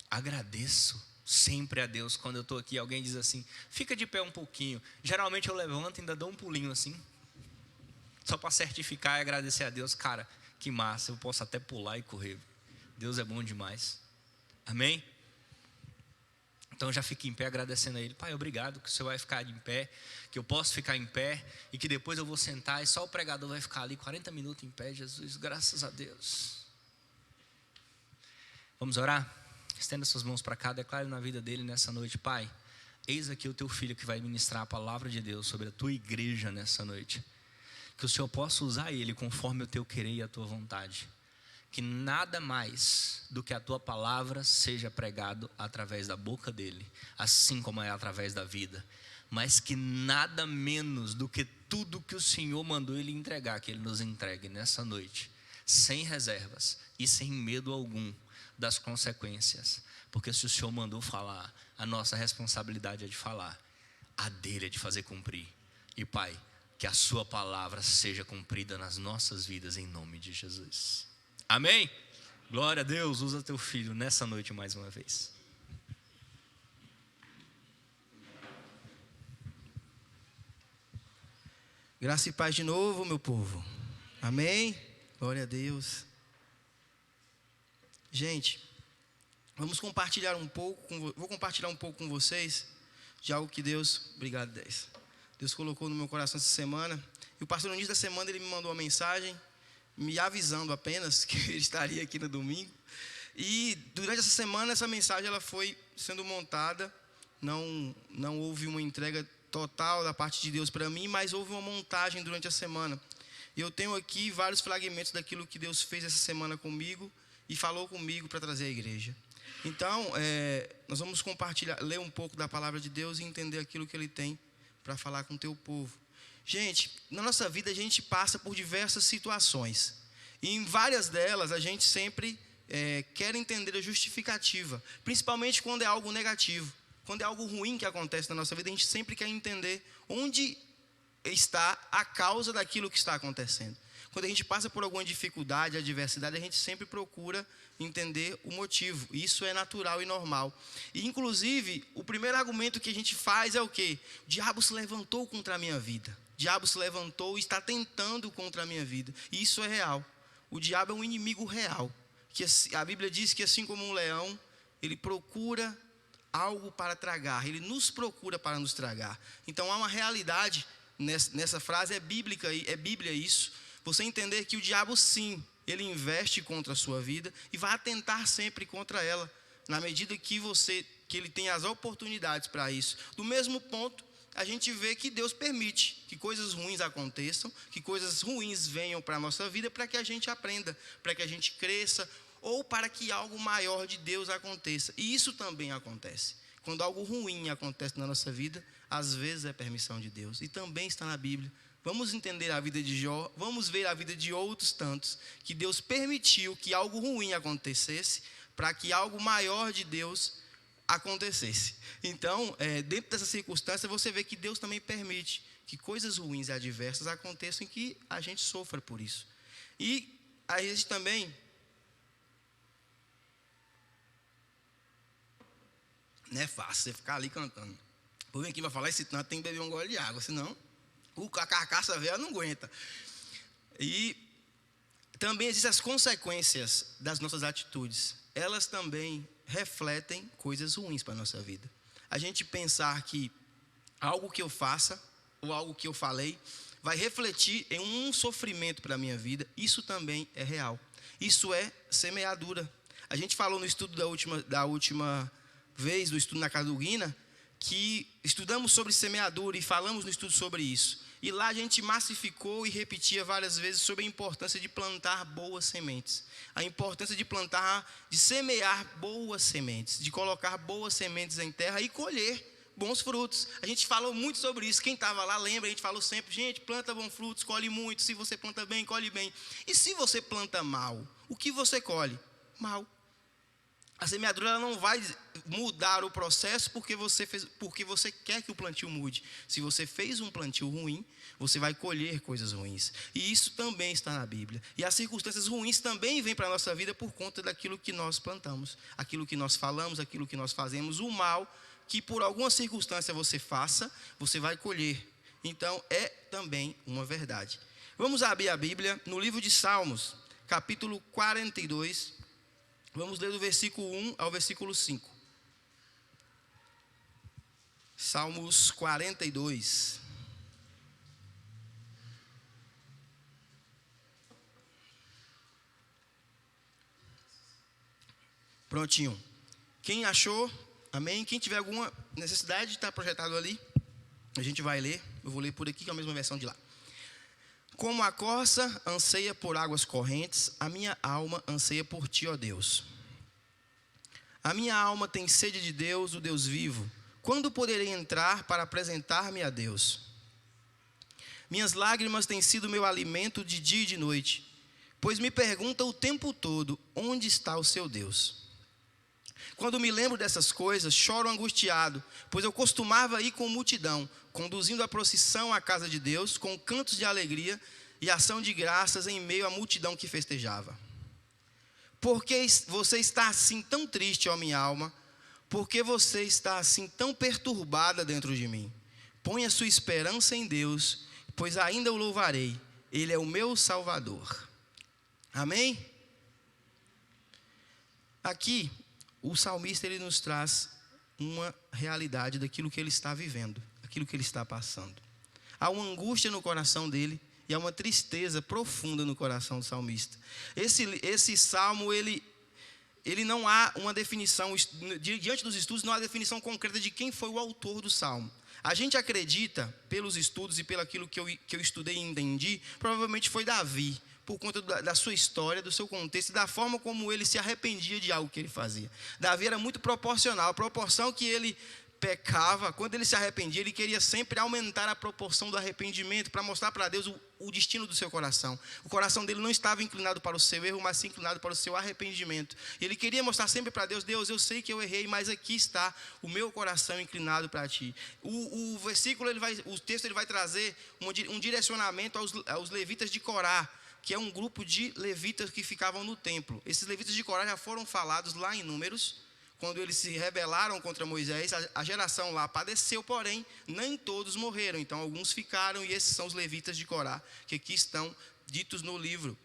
Agradeço sempre a Deus quando eu estou aqui, alguém diz assim, fica de pé um pouquinho. Geralmente eu levanto e ainda dou um pulinho assim, só para certificar e agradecer a Deus. Cara, que massa, eu posso até pular e correr. Deus é bom demais. Amém? Então já fique em pé agradecendo a Ele. Pai, obrigado que o Senhor vai ficar em pé, que eu posso ficar em pé e que depois eu vou sentar e só o pregador vai ficar ali 40 minutos em pé. Jesus, graças a Deus. Vamos orar? Estenda suas mãos para cá, declare na vida dele nessa noite. Pai, eis aqui o Teu Filho que vai ministrar a palavra de Deus sobre a Tua igreja nessa noite. Que o Senhor possa usar ele conforme o Teu querer e a Tua vontade. Que nada mais do que a Tua palavra seja pregado através da boca dele, assim como é através da vida. Mas que nada menos do que tudo que o Senhor mandou ele entregar, que ele nos entregue nessa noite, sem reservas e sem medo algum das consequências. Porque se o Senhor mandou falar, a nossa responsabilidade é de falar, a dele é de fazer cumprir. E Pai, que a Sua palavra seja cumprida nas nossas vidas em nome de Jesus. Amém? Glória a Deus, usa Teu Filho nessa noite mais uma vez. Graça e paz de novo, meu povo. Amém? Glória a Deus. Gente, vamos compartilhar um pouco, vou compartilhar um pouco com vocês de algo que Deus, obrigado 10, Deus colocou no meu coração essa semana. E o pastor no início da semana ele me mandou uma mensagem, me avisando apenas que ele estaria aqui no domingo. E durante essa semana, essa mensagem ela foi sendo montada. Não houve uma entrega total da parte de Deus para mim, mas houve uma montagem durante a semana. E eu tenho aqui vários fragmentos daquilo que Deus fez essa semana comigo e falou comigo para trazer à igreja. Então, nós vamos compartilhar, ler um pouco da palavra de Deus e entender aquilo que Ele tem para falar com o teu povo. Gente, na nossa vida a gente passa por diversas situações. E em várias delas a gente sempre quer entender a justificativa. Principalmente quando é algo negativo. Quando é algo ruim que acontece na nossa vida, a gente sempre quer entender onde está a causa daquilo que está acontecendo. Quando a gente passa por alguma dificuldade, adversidade, a gente sempre procura entender o motivo. Isso é natural e normal. E, inclusive, o primeiro argumento que a gente faz é o quê? O diabo se levantou contra a minha vida. O diabo se levantou e está tentando contra a minha vida. E isso é real. O diabo é um inimigo real. Que a Bíblia diz que assim como um leão, ele procura algo para tragar. Ele nos procura para nos tragar. Então há uma realidade nessa frase, é bíblica, é Bíblia isso. Você entender que o diabo sim, ele investe contra a sua vida e vai atentar sempre contra ela, na medida que ele tem as oportunidades para isso. Do mesmo ponto, a gente vê que Deus permite que coisas ruins aconteçam, que coisas ruins venham para a nossa vida, para que a gente aprenda, para que a gente cresça, ou para que algo maior de Deus aconteça. E isso também acontece. Quando algo ruim acontece na nossa vida, às vezes é permissão de Deus. E também está na Bíblia. Vamos entender a vida de Jó, vamos ver a vida de outros tantos, que Deus permitiu que algo ruim acontecesse, para que algo maior de Deus acontecesse. Então, dentro dessa circunstância, você vê que Deus também permite que coisas ruins e adversas aconteçam e que a gente sofra por isso. E a gente também... Não é fácil você ficar ali cantando. Vou vir aqui para falar esse tanto, tem que beber um gole de água, senão a carcaça velha não aguenta. E também existem as consequências das nossas atitudes. Elas também refletem coisas ruins para a nossa vida. A gente pensar que algo que eu faça, ou algo que eu falei, vai refletir em um sofrimento para a minha vida, isso também é real. Isso é semeadura. A gente falou no estudo da última vez, no estudo na casa do Guina, que estudamos sobre semeadura e falamos no estudo sobre isso. E lá a gente massificou e repetia várias vezes sobre a importância de plantar boas sementes. A importância de plantar, de semear boas sementes, de colocar boas sementes em terra e colher bons frutos. A gente falou muito sobre isso. Quem estava lá lembra, a gente falou sempre, gente, planta bons frutos, colhe muito. Se você planta bem, colhe bem. E se você planta mal, o que você colhe? Mal. A semeadura ela não vai mudar o processo porque você quer que o plantio mude. Se você fez um plantio ruim, você vai colher coisas ruins. E isso também está na Bíblia. E as circunstâncias ruins também vêm para a nossa vida por conta daquilo que nós plantamos, aquilo que nós falamos, aquilo que nós fazemos. O mal que por alguma circunstância você faça, você vai colher. Então é também uma verdade. Vamos abrir a Bíblia no livro de Salmos, capítulo 42. Vamos ler do versículo 1 ao versículo 5. Salmos 42. Prontinho. Quem achou, amém? Quem tiver alguma necessidade de estar projetado ali, a gente vai ler. Eu vou ler por aqui, que é a mesma versão de lá. Como a corça anseia por águas correntes, a minha alma anseia por ti, ó Deus. A minha alma tem sede de Deus, o Deus vivo. Quando poderei entrar para apresentar-me a Deus? Minhas lágrimas têm sido meu alimento de dia e de noite, pois me pergunta o tempo todo, onde está o seu Deus? Quando me lembro dessas coisas, choro angustiado, pois eu costumava ir com multidão, conduzindo a procissão à casa de Deus, com cantos de alegria e ação de graças em meio à multidão que festejava. Por que você está assim tão triste, ó minha alma? Por que você está assim tão perturbada dentro de mim? Põe a sua esperança em Deus, pois ainda o louvarei. Ele é o meu Salvador. Amém? Aqui, o salmista ele nos traz uma realidade daquilo que ele está vivendo, aquilo que ele está passando. Há uma angústia no coração dele e há uma tristeza profunda no coração do salmista. Esse salmo, ele não há uma definição, diante dos estudos, não há definição concreta de quem foi o autor do salmo. A gente acredita, pelos estudos e pelo aquilo que eu estudei e entendi, provavelmente foi Davi, por conta da sua história, do seu contexto e da forma como ele se arrependia de algo que ele fazia. Davi era muito proporcional, a proporção que ele pecava, quando ele se arrependia, ele queria sempre aumentar a proporção do arrependimento para mostrar para Deus o destino do seu coração. O coração dele não estava inclinado para o seu erro, mas sim inclinado para o seu arrependimento. Ele queria mostrar sempre para Deus, Deus, eu sei que eu errei, mas aqui está o meu coração inclinado para ti. O versículo, o texto ele vai trazer um direcionamento aos levitas de Corá, que é um grupo de levitas que ficavam no templo. Esses levitas de Corá já foram falados lá em Números, quando eles se rebelaram contra Moisés, a geração lá padeceu, porém, nem todos morreram. Então, alguns ficaram, e esses são os levitas de Corá, que aqui estão ditos no livro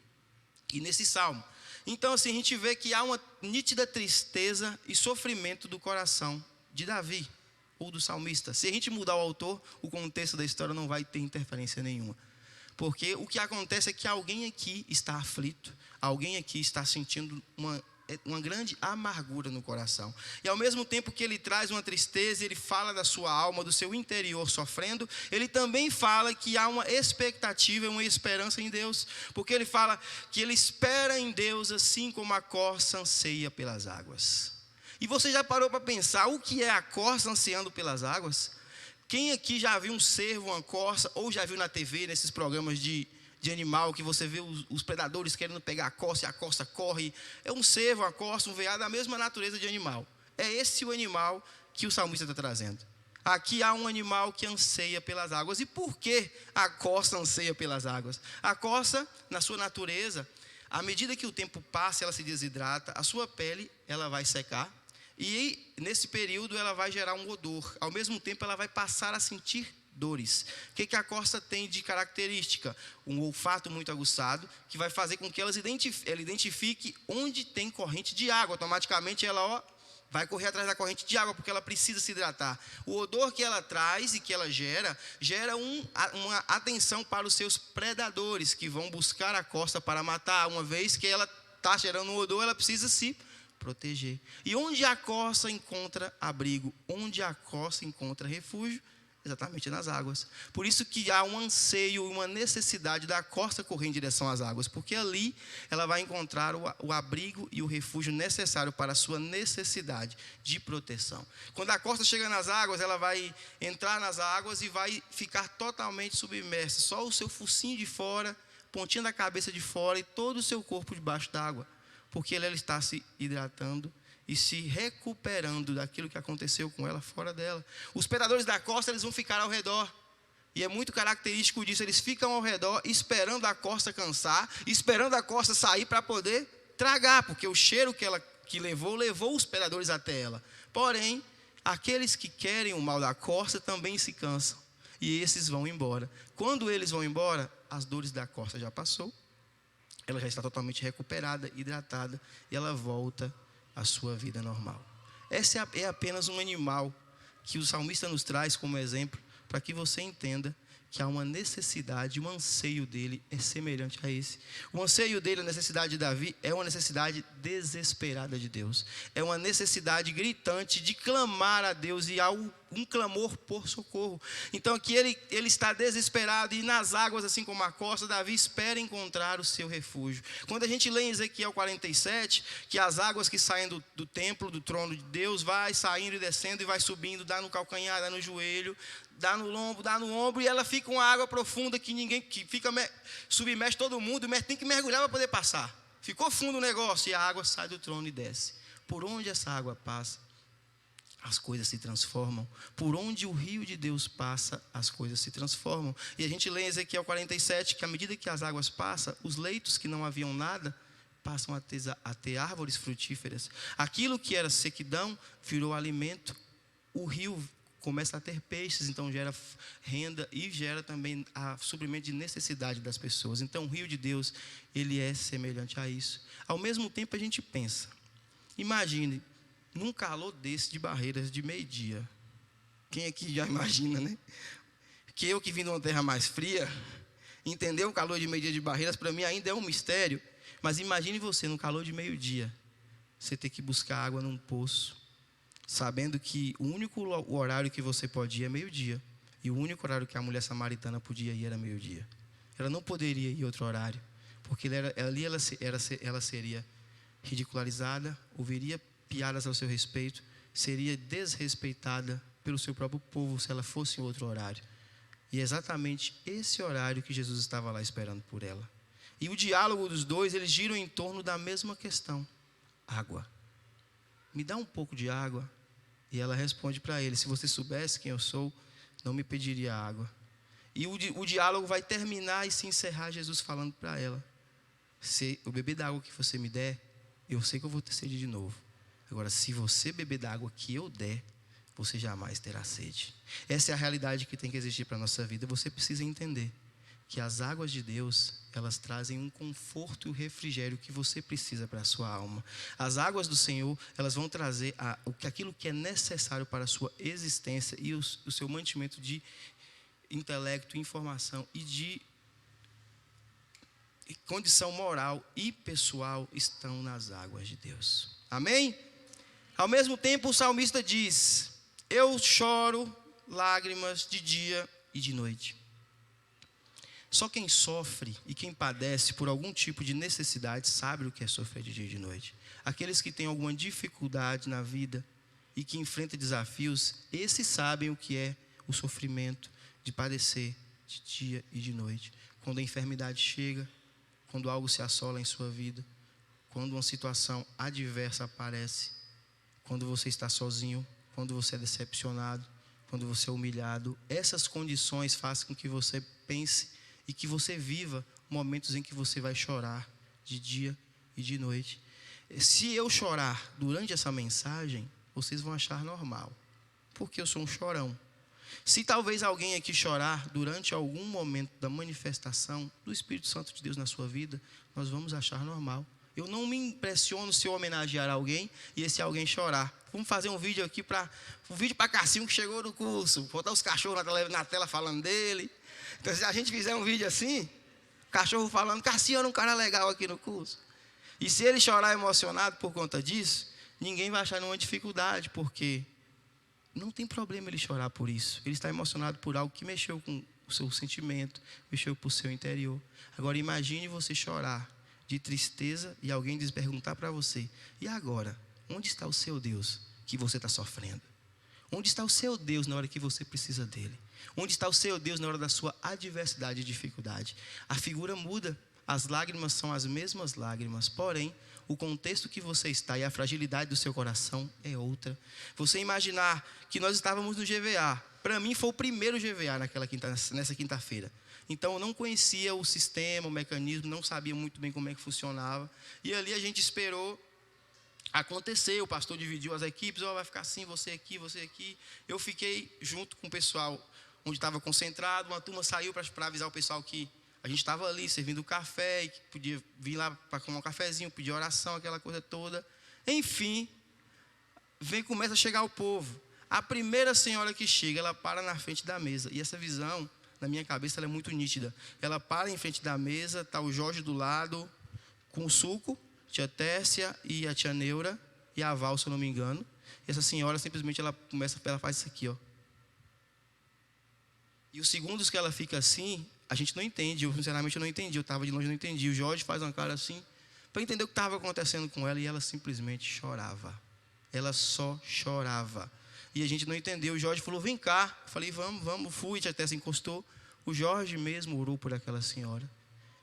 e nesse salmo. Então, assim, a gente vê que há uma nítida tristeza e sofrimento do coração de Davi, ou do salmista. Se a gente mudar o autor, o contexto da história não vai ter interferência nenhuma. Porque o que acontece é que alguém aqui está aflito, alguém aqui está sentindo uma grande amargura no coração. E ao mesmo tempo que ele traz uma tristeza, ele fala da sua alma, do seu interior sofrendo, ele também fala que há uma expectativa e uma esperança em Deus. Porque ele fala que ele espera em Deus assim como a corça anseia pelas águas. E você já parou para pensar o que é a corça ansiando pelas águas? Quem aqui já viu um cervo, uma corça, ou já viu na TV, nesses programas de animal, que você vê os predadores querendo pegar a corça e a corça corre? É um cervo, uma corça, um veado, a mesma natureza de animal. É esse o animal que o salmista está trazendo. Aqui há um animal que anseia pelas águas. E por que a corça anseia pelas águas? A corça, na sua natureza, à medida que o tempo passa, ela se desidrata, a sua pele ela vai secar. E nesse período ela vai gerar um odor. Ao mesmo tempo ela vai passar a sentir dores. O que a corça tem de característica? Um olfato muito aguçado, que vai fazer com que ela identifique onde tem corrente de água. Automaticamente ela vai correr atrás da corrente de água, porque ela precisa se hidratar. O odor que ela traz e que ela gera uma atenção para os seus predadores, que vão buscar a corça para matar. Uma vez que ela está gerando um odor, ela precisa se proteger. E onde a corça encontra abrigo, onde a corça encontra refúgio? Exatamente nas águas. Por isso que há um anseio e uma necessidade da corça correr em direção às águas, porque ali ela vai encontrar o abrigo e o refúgio necessário para a sua necessidade de proteção. Quando a corça chega nas águas, ela vai entrar nas águas e vai ficar totalmente submersa, só o seu focinho de fora, pontinha da cabeça de fora e todo o seu corpo debaixo d'água, porque ela está se hidratando e se recuperando daquilo que aconteceu com ela fora dela. Os predadores da corça, eles vão ficar ao redor. E é muito característico disso. Eles ficam ao redor esperando a corça cansar, esperando a corça sair para poder tragar, porque o cheiro que levou os predadores até ela. Porém, aqueles que querem o mal da corça também se cansam. E esses vão embora. Quando eles vão embora, as dores da corça já passou. Ela já está totalmente recuperada, hidratada, e ela volta à sua vida normal. Esse é apenas um animal que o salmista nos traz como exemplo, para que você entenda que há uma necessidade, um anseio dele é semelhante a esse. O anseio dele, a necessidade de Davi, é uma necessidade desesperada de Deus. É uma necessidade gritante de clamar a Deus, e há um clamor por socorro. Então aqui ele está desesperado, e nas águas, assim como a corça, Davi espera encontrar o seu refúgio. Quando a gente lê em Ezequiel 47, que as águas que saem do templo, do trono de Deus, vai saindo e descendo e vai subindo, dá no calcanhar, dá no joelho, dá no lombo, dá no ombro, e ela fica uma água profunda que submerge todo mundo, mas tem que mergulhar para poder passar. Ficou fundo o negócio, e a água sai do trono e desce. Por onde essa água passa, as coisas se transformam. Por onde o rio de Deus passa, as coisas se transformam. E a gente lê em Ezequiel 47 que à medida que as águas passam, os leitos que não haviam nada passam a ter árvores frutíferas. Aquilo que era sequidão virou alimento. O rio começa a ter peixes, então gera renda e gera também a suprimento de necessidade das pessoas. Então o rio de Deus, ele é semelhante a isso. Ao mesmo tempo a gente pensa, imagine, num calor desse de Barreiras de meio-dia, quem aqui já imagina, né? Que eu que vim de uma terra mais fria, entender o calor de meio-dia de Barreiras, para mim ainda é um mistério, mas imagine você no calor de meio-dia, você ter que buscar água num poço, sabendo que o único horário que você pode ir é meio-dia, e o único horário que a mulher samaritana podia ir era meio-dia. Ela não poderia ir outro horário, porque ali ela seria ridicularizada, ouviria piadas ao seu respeito, seria desrespeitada pelo seu próprio povo se ela fosse em outro horário. E é exatamente esse horário que Jesus estava lá esperando por ela. E o diálogo dos dois, eles giram em torno da mesma questão: água. Me dá um pouco de água. E ela responde para ele: se você soubesse quem eu sou, não me pediria água. E o diálogo vai terminar e se encerrar Jesus falando para ela: se eu beber da água que você me der, eu sei que eu vou ter sede de novo. Agora, se você beber da água que eu der, você jamais terá sede. Essa é a realidade que tem que existir para a nossa vida. Você precisa entender que as águas de Deus, elas trazem um conforto e um refrigério que você precisa para a sua alma. As águas do Senhor, elas vão trazer aquilo que é necessário para a sua existência e o seu mantimento de intelecto, informação e de condição moral e pessoal estão nas águas de Deus. Amém? Ao mesmo tempo, o salmista diz: eu choro lágrimas de dia e de noite. Só quem sofre e quem padece por algum tipo de necessidade sabe o que é sofrer de dia e de noite. Aqueles que têm alguma dificuldade na vida e que enfrentam desafios, esses sabem o que é o sofrimento de padecer de dia e de noite. Quando a enfermidade chega, quando algo se assola em sua vida, quando uma situação adversa aparece, quando você está sozinho, quando você é decepcionado, quando você é humilhado, essas condições fazem com que você pense e que você viva momentos em que você vai chorar de dia e de noite. Se eu chorar durante essa mensagem, vocês vão achar normal, porque eu sou um chorão. Se talvez alguém aqui chorar durante algum momento da manifestação do Espírito Santo de Deus na sua vida, nós vamos achar normal. Eu não me impressiono se eu homenagear alguém e esse alguém chorar. Vamos fazer um vídeo aqui para Cassinho que chegou no curso, botar os cachorros na tela falando dele. Então, se a gente fizer um vídeo assim, cachorro falando, Cassinho era um cara legal aqui no curso. E se ele chorar emocionado por conta disso, ninguém vai achar nenhuma dificuldade, porque não tem problema ele chorar por isso. Ele está emocionado por algo que mexeu com o seu sentimento, mexeu com o seu interior. Agora imagine você chorar de tristeza e alguém perguntar para você: e agora? Onde está o seu Deus que você está sofrendo? Onde está o seu Deus na hora que você precisa dele? Onde está o seu Deus na hora da sua adversidade e dificuldade? A figura muda, as lágrimas são as mesmas lágrimas, porém, o contexto que você está e a fragilidade do seu coração é outra. Você imaginar que nós estávamos no GVA, para mim foi o primeiro GVA nessa quinta-feira. Então eu não conhecia o sistema, o mecanismo, não sabia muito bem como é que funcionava. E ali a gente esperou acontecer, o pastor dividiu as equipes, vai ficar assim, você aqui. Eu fiquei junto com o pessoal onde estava concentrado, uma turma saiu para avisar o pessoal que a gente estava ali servindo café, e que podia vir lá para tomar um cafezinho, pedir oração, aquela coisa toda. Enfim, começa a chegar o povo. A primeira senhora que chega, ela para na frente da mesa. E essa visão, na minha cabeça, ela é muito nítida. Ela para em frente da mesa, está o Jorge do lado, com o suco, tia Tércia e a tia Neura, e a Val, se eu não me engano. E essa senhora, simplesmente, ela faz isso aqui, ó. E os segundos que ela fica assim, a gente não entende. Eu, sinceramente, não entendi. Eu estava de longe, não entendi. O Jorge faz uma cara assim, para entender o que estava acontecendo com ela, e ela simplesmente chorava. Ela só chorava. E a gente não entendeu. O Jorge falou: vem cá. Eu falei: vamos. Fui, até se encostou. O Jorge mesmo orou por aquela senhora.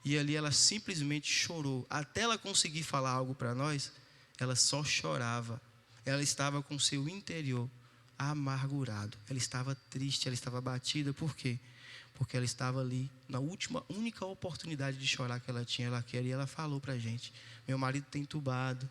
E ali ela simplesmente chorou. Até ela conseguir falar algo para nós, ela só chorava. Ela estava com seu interior amargurado. Ela estava triste, ela estava abatida. Por quê? Porque ela estava ali na única oportunidade de chorar que ela tinha. Ela queria, e ela falou para a gente: meu marido está entubado.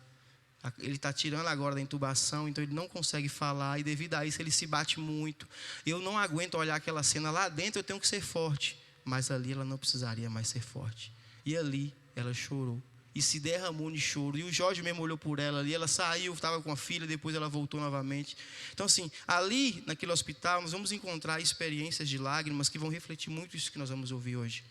Ele está tirando agora da intubação, então ele não consegue falar, e devido a isso ele se bate muito. Eu não aguento olhar aquela cena. Lá dentro eu tenho que ser forte, mas ali ela não precisaria mais ser forte. E ali ela chorou e se derramou de choro. E o Jorge mesmo olhou por ela ali. Ela saiu, estava com a filha, depois ela voltou novamente. Então assim, ali naquele hospital nós vamos encontrar experiências de lágrimas que vão refletir muito isso que nós vamos ouvir hoje.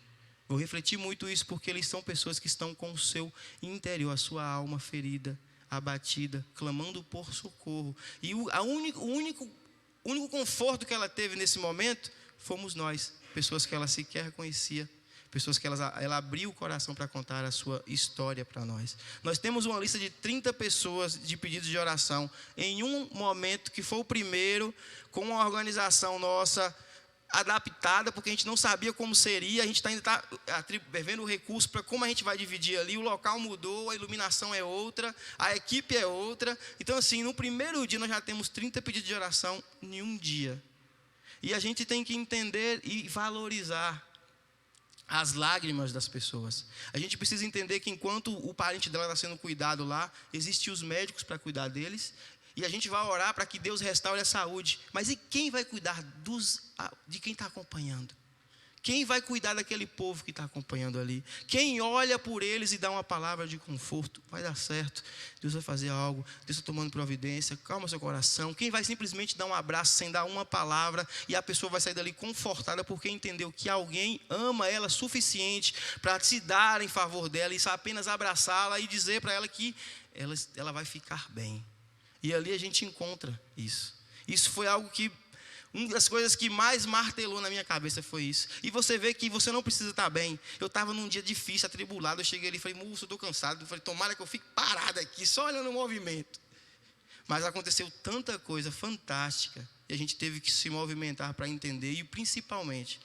Vão refletir muito isso, porque eles são pessoas que estão com o seu interior, a sua alma ferida, abatida, clamando por socorro. E o único conforto que ela teve nesse momento fomos nós, pessoas que ela sequer conhecia, pessoas que ela abriu o coração para contar a sua história para nós. Nós temos uma lista de 30 pessoas de pedidos de oração em um momento que foi o primeiro, com uma organização nossa adaptada, porque a gente não sabia como seria. A gente ainda está vendo o recurso para como a gente vai dividir ali. O local mudou, a iluminação é outra, a equipe é outra. Então assim, no primeiro dia nós já temos 30 pedidos de oração em um dia. E a gente tem que entender e valorizar as lágrimas das pessoas. A gente precisa entender que enquanto o parente dela está sendo cuidado lá, existem os médicos para cuidar deles, e a gente vai orar para que Deus restaure a saúde. Mas e quem vai cuidar de quem está acompanhando? Quem vai cuidar daquele povo que está acompanhando ali? Quem olha por eles e dá uma palavra de conforto? Vai dar certo, Deus vai fazer algo, Deus está tomando providência, calma seu coração. Quem vai simplesmente dar um abraço sem dar uma palavra e a pessoa vai sair dali confortada porque entendeu que alguém ama ela suficiente para se dar em favor dela e só apenas abraçá-la e dizer para ela que ela vai ficar bem. E ali a gente encontra isso. Isso foi algo que, uma das coisas que mais martelou na minha cabeça foi isso. E você vê que você não precisa estar bem. Eu estava num dia difícil, atribulado. Eu cheguei ali e falei, moço, eu estou cansado. Eu falei, tomara que eu fique parado aqui, só olhando o movimento. Mas aconteceu tanta coisa fantástica. E a gente teve que se movimentar para entender. E principalmente,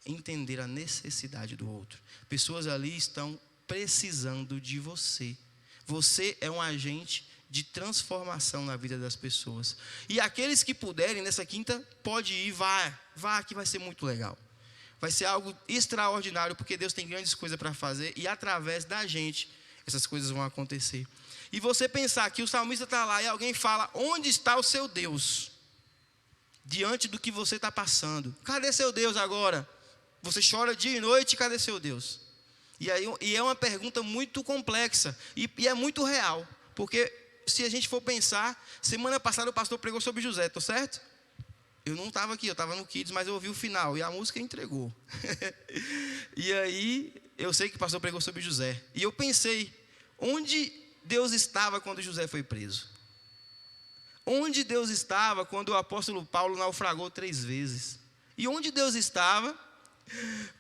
entender a necessidade do outro. Pessoas ali estão precisando de você. Você é um agente de transformação na vida das pessoas. E aqueles que puderem, nessa quinta, pode ir, vá que vai ser muito legal. Vai ser algo extraordinário, porque Deus tem grandes coisas para fazer, e através da gente, essas coisas vão acontecer. E você pensar que o salmista está lá, e alguém fala, onde está o seu Deus? Diante do que você está passando. Cadê seu Deus agora? Você chora dia e noite, cadê seu Deus? E é uma pergunta muito complexa, e é muito real, porque se a gente for pensar, semana passada o pastor pregou sobre José, estou certo? Eu não estava aqui, eu estava no Kids, mas eu ouvi o final, e a música entregou. E aí, eu sei que o pastor pregou sobre José. E eu pensei, onde Deus estava quando José foi preso? Onde Deus estava quando o apóstolo Paulo naufragou 3 vezes? E onde Deus estava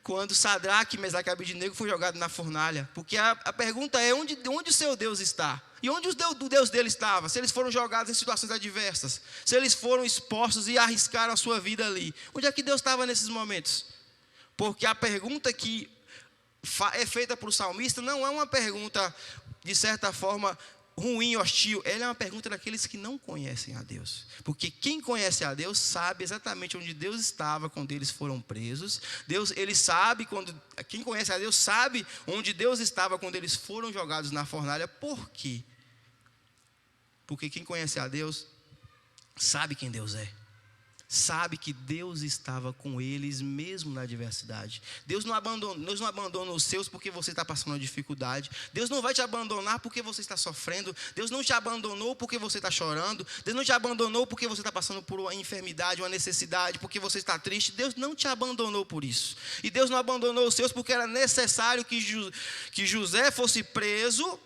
quando Sadraque, Mesaque e Abednego foi jogado na fornalha? Porque a pergunta é, onde o seu Deus está? E onde o Deus dele estava? Se eles foram jogados em situações adversas, se eles foram expostos e arriscaram a sua vida ali, onde é que Deus estava nesses momentos? Porque a pergunta que é feita para o salmista não é uma pergunta, de certa forma, ruim, hostil. Ela é uma pergunta daqueles que não conhecem a Deus. Porque quem conhece a Deus sabe exatamente onde Deus estava quando eles foram presos. Ele sabe quem conhece a Deus sabe onde Deus estava quando eles foram jogados na fornalha. Por quê? Porque quem conhece a Deus sabe quem Deus é. Sabe que Deus estava com eles mesmo na adversidade. Deus não abandona os seus porque você está passando uma dificuldade. Deus não vai te abandonar porque você está sofrendo. Deus não te abandonou porque você está chorando. Deus não te abandonou porque você está passando por uma enfermidade, uma necessidade, porque você está triste. Deus não te abandonou por isso. E Deus não abandonou os seus porque era necessário que José fosse preso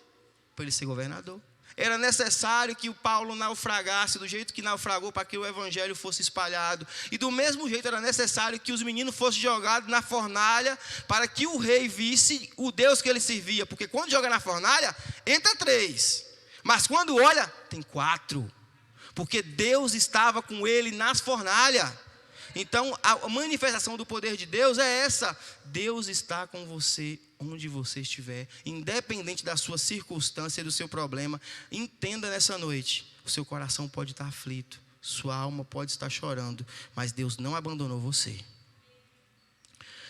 para ele ser governador. Era necessário que o Paulo naufragasse do jeito que naufragou para que o evangelho fosse espalhado. E do mesmo jeito era necessário que os meninos fossem jogados na fornalha para que o rei visse o Deus que ele servia. Porque quando joga na fornalha, entra 3. Mas quando olha, tem 4. Porque Deus estava com ele nas fornalhas. Então, a manifestação do poder de Deus é essa. Deus está com você onde você estiver, independente da sua circunstância e do seu problema. Entenda nessa noite, o seu coração pode estar aflito, sua alma pode estar chorando, mas Deus não abandonou você.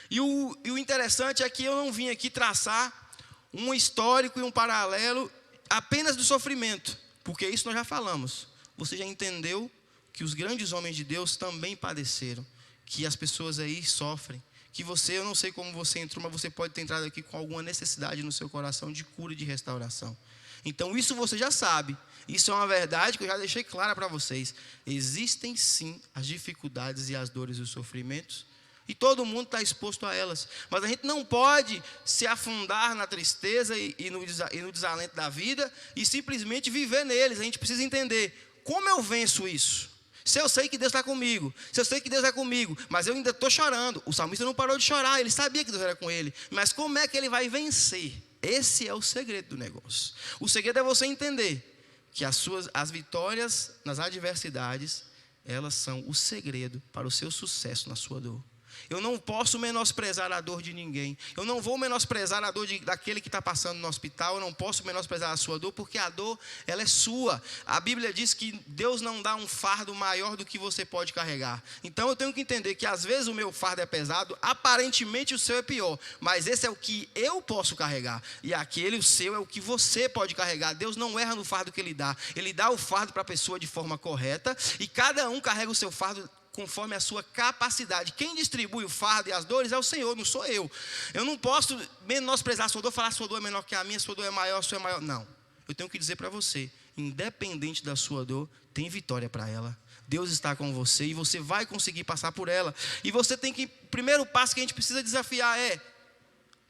E o interessante é que eu não vim aqui traçar um histórico e um paralelo apenas do sofrimento, porque isso nós já falamos. Você já entendeu que os grandes homens de Deus também padeceram, que as pessoas aí sofrem, que eu não sei como você entrou, mas você pode ter entrado aqui com alguma necessidade no seu coração de cura e de restauração. Então isso você já sabe, isso é uma verdade que eu já deixei clara para vocês. Existem sim as dificuldades e as dores e os sofrimentos, e todo mundo está exposto a elas, mas a gente não pode se afundar na tristeza e no desalento da vida e simplesmente viver neles. A gente precisa entender, como eu venço isso? Se eu sei que Deus está comigo, se eu sei que Deus é comigo, mas eu ainda estou chorando. O salmista não parou de chorar, ele sabia que Deus era com ele. Mas como é que ele vai vencer? Esse é o segredo do negócio. O segredo é você entender que as vitórias nas adversidades, elas são o segredo para o seu sucesso na sua dor. Eu não posso menosprezar a dor de ninguém. Eu não vou menosprezar a dor daquele que está passando no hospital. Eu não posso menosprezar a sua dor, porque a dor, ela é sua. A Bíblia diz que Deus não dá um fardo maior do que você pode carregar. Então eu tenho que entender que às vezes o meu fardo é pesado, aparentemente o seu é pior, mas esse é o que eu posso carregar. E aquele, o seu, é o que você pode carregar. Deus não erra no fardo que Ele dá. Ele dá o fardo para a pessoa de forma correta, e cada um carrega o seu fardo conforme a sua capacidade. Quem distribui o fardo e as dores é o Senhor, não sou eu. Eu não posso menosprezar a sua dor, falar a sua dor é menor que a minha, a sua dor é maior, a sua é maior. Não. Eu tenho que dizer para você, independente da sua dor, tem vitória para ela. Deus está com você e você vai conseguir passar por ela. E você tem que, o primeiro passo que a gente precisa desafiar é,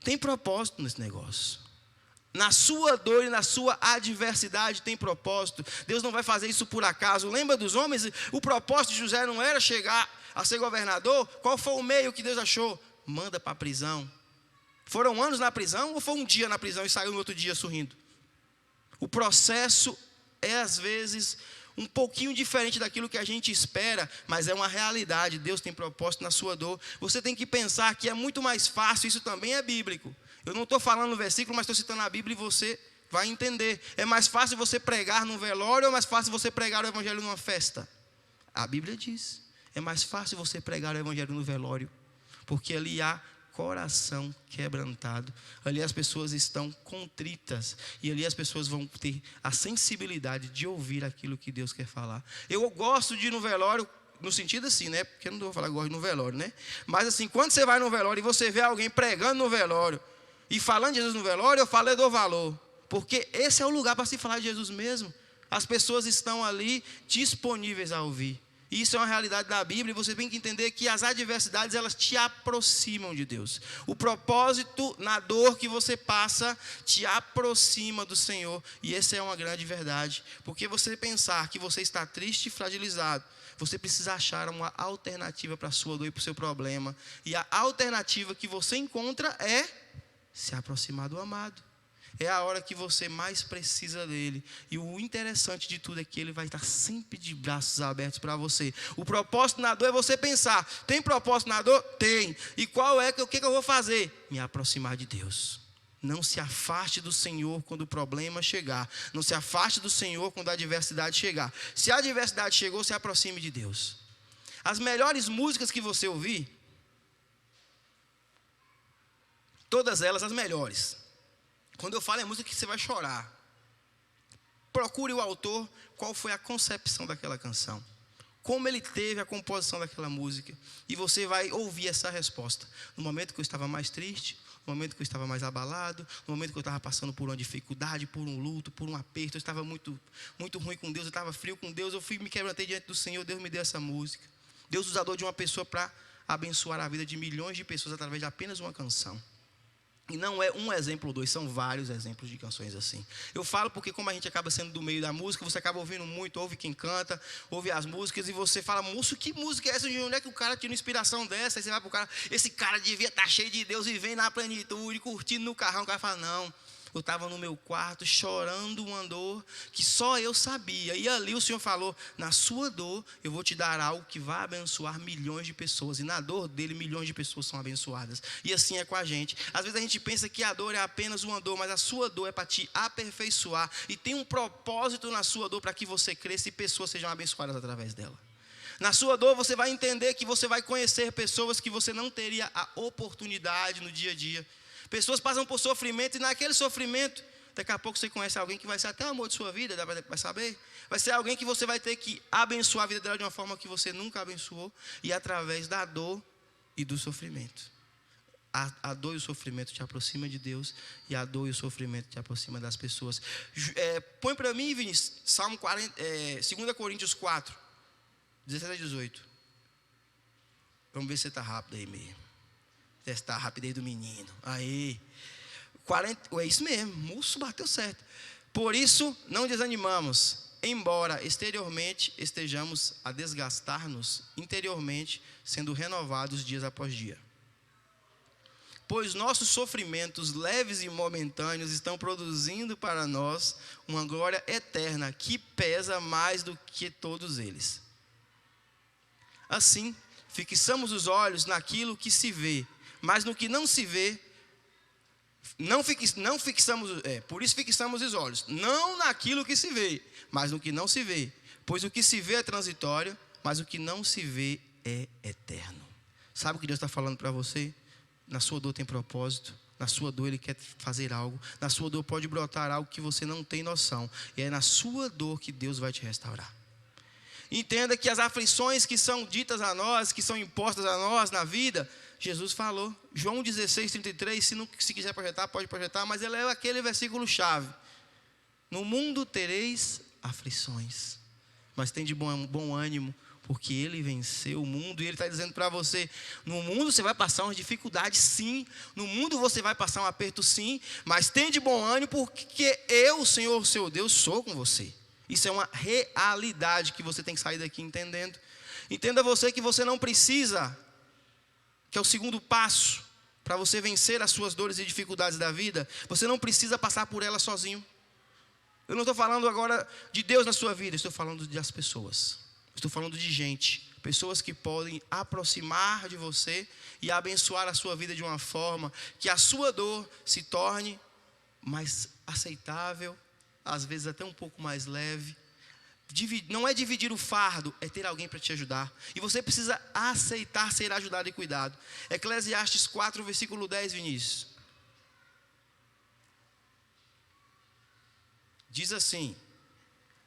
tem propósito nesse negócio. Na sua dor e na sua adversidade tem propósito. Deus não vai fazer isso por acaso. Lembra dos homens? O propósito de José não era chegar a ser governador. Qual foi o meio que Deus achou? Manda para a prisão. Foram anos na prisão ou foi um dia na prisão e saiu no outro dia sorrindo? O processo é às vezes um pouquinho diferente daquilo que a gente espera, mas é uma realidade. Deus tem propósito na sua dor. Você tem que pensar que é muito mais fácil, isso também é bíblico. Eu não estou falando no versículo, mas estou citando a Bíblia e você vai entender. É mais fácil você pregar num velório ou é mais fácil você pregar o evangelho numa festa? A Bíblia diz, é mais fácil você pregar o evangelho no velório, porque ali há coração quebrantado, ali as pessoas estão contritas, e ali as pessoas vão ter a sensibilidade de ouvir aquilo que Deus quer falar. Eu gosto de ir no velório, no sentido assim, né? Porque eu não vou falar que gosto de ir no velório, né? Mas assim, quando você vai no velório e você vê alguém pregando no velório, e falando de Jesus no velório, eu falo, eu dou valor, porque esse é o lugar para se falar de Jesus mesmo. As pessoas estão ali disponíveis a ouvir. Isso é uma realidade da Bíblia, e você tem que entender que as adversidades, elas te aproximam de Deus. O propósito na dor que você passa te aproxima do Senhor, e essa é uma grande verdade. Porque você pensar que você está triste e fragilizado, você precisa achar uma alternativa para a sua dor e para o seu problema. E a alternativa que você encontra é se aproximar do amado. É a hora que você mais precisa dele. E o interessante de tudo é que ele vai estar sempre de braços abertos para você. O propósito na dor é você pensar, tem propósito na dor? Tem. E qual é, o que eu vou fazer? Me aproximar de Deus. Não se afaste do Senhor quando o problema chegar. Não se afaste do Senhor quando a adversidade chegar. Se a adversidade chegou, se aproxime de Deus. As melhores músicas que você ouvir, todas elas as melhores. Quando eu falo em música que você vai chorar, procure o autor, qual foi a concepção daquela canção, como ele teve a composição daquela música, e você vai ouvir essa resposta. No momento que eu estava mais triste, no momento que eu estava mais abalado, no momento que eu estava passando por uma dificuldade, por um luto, por um aperto, eu estava muito, muito ruim com Deus, eu estava frio com Deus, eu me quebrantei diante do Senhor, Deus me deu essa música. Deus usador de uma pessoa para abençoar a vida de milhões de pessoas através de apenas uma canção. E não é um exemplo ou dois, são vários exemplos de canções assim. Eu falo porque como a gente acaba sendo do meio da música, você acaba ouvindo muito, ouve quem canta, ouve as músicas, e você fala, moço, que música é essa? De onde é que o cara tira uma inspiração dessa? Aí você vai pro cara, esse cara devia estar cheio de Deus e vem na plenitude, curtindo no carrão. O cara fala, não, eu estava no meu quarto chorando uma dor que só eu sabia. E ali o Senhor falou, na sua dor eu vou te dar algo que vai abençoar milhões de pessoas. E na dor dele milhões de pessoas são abençoadas. E assim é com a gente. Às vezes a gente pensa que a dor é apenas uma dor, mas a sua dor é para te aperfeiçoar. E tem um propósito na sua dor para que você cresça e pessoas sejam abençoadas através dela. Na sua dor você vai entender que você vai conhecer pessoas que você não teria a oportunidade no dia a dia. Pessoas passam por sofrimento e naquele sofrimento, daqui a pouco você conhece alguém que vai ser até o amor de sua vida, vai saber? Vai ser alguém que você vai ter que abençoar a vida dela de uma forma que você nunca abençoou, e através da dor e do sofrimento. A dor e o sofrimento te aproxima de Deus, e a dor e o sofrimento te aproxima das pessoas. Põe para mim, Vinícius, Salmo 40, 2 Coríntios 4, 17 a 18. Vamos ver se você está rápido aí mesmo. Testar a rapidez do menino. Aí. 40, é isso mesmo, moço, bateu certo. Por isso, não desanimamos, embora exteriormente estejamos a desgastar-nos, interiormente sendo renovados dias após dia. Pois nossos sofrimentos leves e momentâneos estão produzindo para nós uma glória eterna que pesa mais do que todos eles. Assim, fixamos os olhos naquilo que se vê, mas no que não se vê, por isso fixamos os olhos, não naquilo que se vê, mas no que não se vê. Pois o que se vê é transitório, mas o que não se vê é eterno. Sabe o que Deus está falando para você? Na sua dor tem propósito. Na sua dor Ele quer fazer algo. Na sua dor pode brotar algo que você não tem noção. E é na sua dor que Deus vai te restaurar. Entenda que as aflições que são ditas a nós, que são impostas a nós na vida, Jesus falou. João 16:33, se quiser projetar, pode projetar, mas ele é aquele versículo-chave. No mundo tereis aflições, mas tem de bom ânimo, porque Ele venceu o mundo. E Ele está dizendo para você, no mundo você vai passar uma dificuldade sim, no mundo você vai passar um aperto sim, mas tem de bom ânimo, porque eu, Senhor, seu Deus, sou com você. Isso é uma realidade que você tem que sair daqui entendendo. Entenda você que você não precisa, que é o segundo passo, para você vencer as suas dores e dificuldades da vida, você não precisa passar por elas sozinho. Eu não estou falando agora de Deus na sua vida, estou falando das pessoas. Estou falando de gente, pessoas que podem aproximar de você e abençoar a sua vida de uma forma que a sua dor se torne mais aceitável, às vezes até um pouco mais leve. Não é dividir o fardo, é ter alguém para te ajudar. E você precisa aceitar ser ajudado e cuidado. Eclesiastes 4, versículo 10, Vinícius. Diz assim: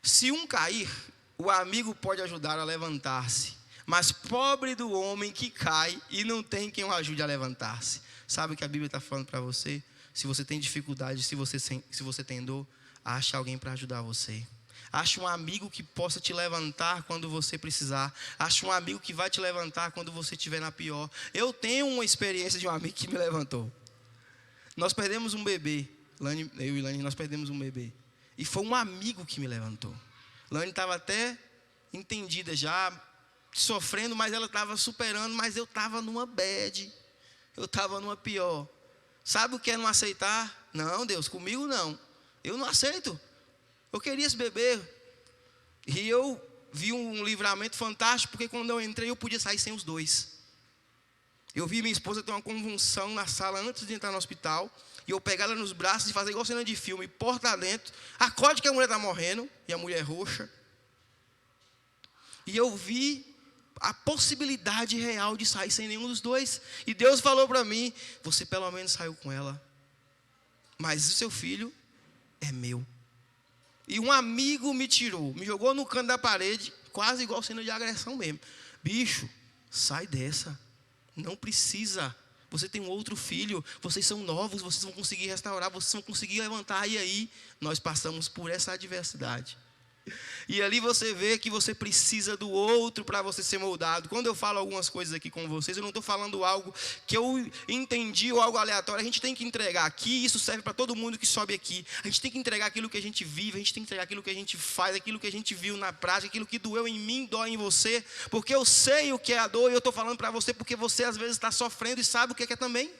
se um cair, o amigo pode ajudar a levantar-se, mas pobre do homem que cai e não tem quem o ajude a levantar-se. Sabe o que a Bíblia está falando para você? Se você tem dificuldade, se você tem dor, ache alguém para ajudar você. Ache um amigo que possa te levantar quando você precisar. Ache um amigo que vai te levantar quando você estiver na pior. Eu tenho uma experiência de um amigo que me levantou. Nós perdemos um bebê. Eu e Lani, nós perdemos um bebê. E foi um amigo que me levantou. Lani estava até entendida já, sofrendo, mas ela estava superando, mas eu estava numa bad, eu estava numa pior. Sabe o que é não aceitar? Não, Deus, comigo não, eu não aceito. Eu queria esse bebê. E eu vi um livramento fantástico, porque quando eu entrei eu podia sair sem os dois. Eu vi minha esposa ter uma convulsão na sala antes de entrar no hospital, e eu pegar ela nos braços e fazer igual cena de filme, porta dentro, acorde que a mulher está morrendo, e a mulher roxa. E eu vi a possibilidade real de sair sem nenhum dos dois. E Deus falou para mim: você pelo menos saiu com ela, mas o seu filho é meu. E um amigo me tirou, me jogou no canto da parede, quase igual cena de agressão mesmo. Bicho, sai dessa, não precisa. Você tem um outro filho, vocês são novos, vocês vão conseguir restaurar, vocês vão conseguir levantar. E aí, nós passamos por essa adversidade. E ali você vê que você precisa do outro para você ser moldado. Quando eu falo algumas coisas aqui com vocês, eu não estou falando algo que eu entendi ou algo aleatório. A gente tem que entregar aqui, isso serve para todo mundo que sobe aqui. A gente tem que entregar aquilo que a gente vive, a gente tem que entregar aquilo que a gente faz, aquilo que a gente viu na prática, aquilo que doeu em mim, dói em você. Porque eu sei o que é a dor e eu estou falando para você porque você às vezes está sofrendo e sabe o que é também.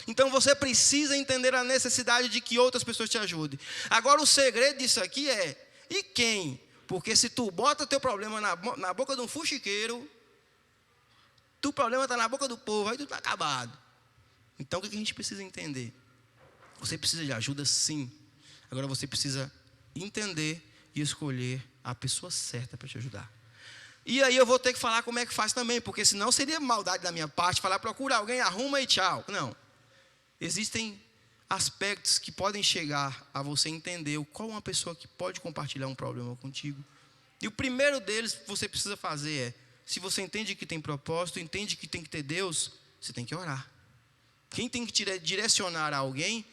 Então você precisa entender a necessidade de que outras pessoas te ajudem. Agora o segredo disso aqui é: e quem? Porque se tu bota teu problema na boca de um fuxiqueiro, teu problema está na boca do povo, aí tu está acabado. Então o que a gente precisa entender? Você precisa de ajuda sim. Agora você precisa entender e escolher a pessoa certa para te ajudar. E aí eu vou ter que falar como é que faz também, porque senão seria maldade da minha parte falar: procura alguém, arruma e tchau. Não. Existem aspectos que podem chegar a você entender qual uma pessoa que pode compartilhar um problema contigo. E o primeiro deles que você precisa fazer é: se você entende que tem propósito, entende que tem que ter Deus, você tem que orar. Quem tem que te direcionar a alguém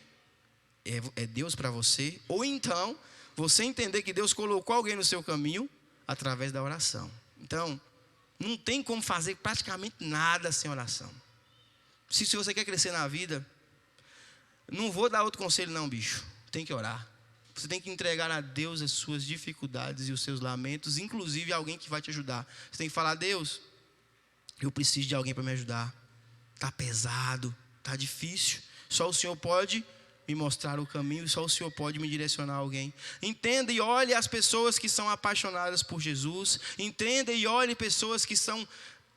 é Deus para você. Ou então, você entender que Deus colocou alguém no seu caminho através da oração. Então, não tem como fazer praticamente nada sem oração. Se você quer crescer na vida, não vou dar outro conselho não, bicho. Tem que orar. Você tem que entregar a Deus as suas dificuldades e os seus lamentos, inclusive alguém que vai te ajudar. Você tem que falar: Deus, eu preciso de alguém para me ajudar. Está pesado, está difícil. Só o Senhor pode me mostrar o caminho, só o Senhor pode me direcionar a alguém. Entenda e olhe as pessoas que são apaixonadas por Jesus. Entenda e olhe pessoas que são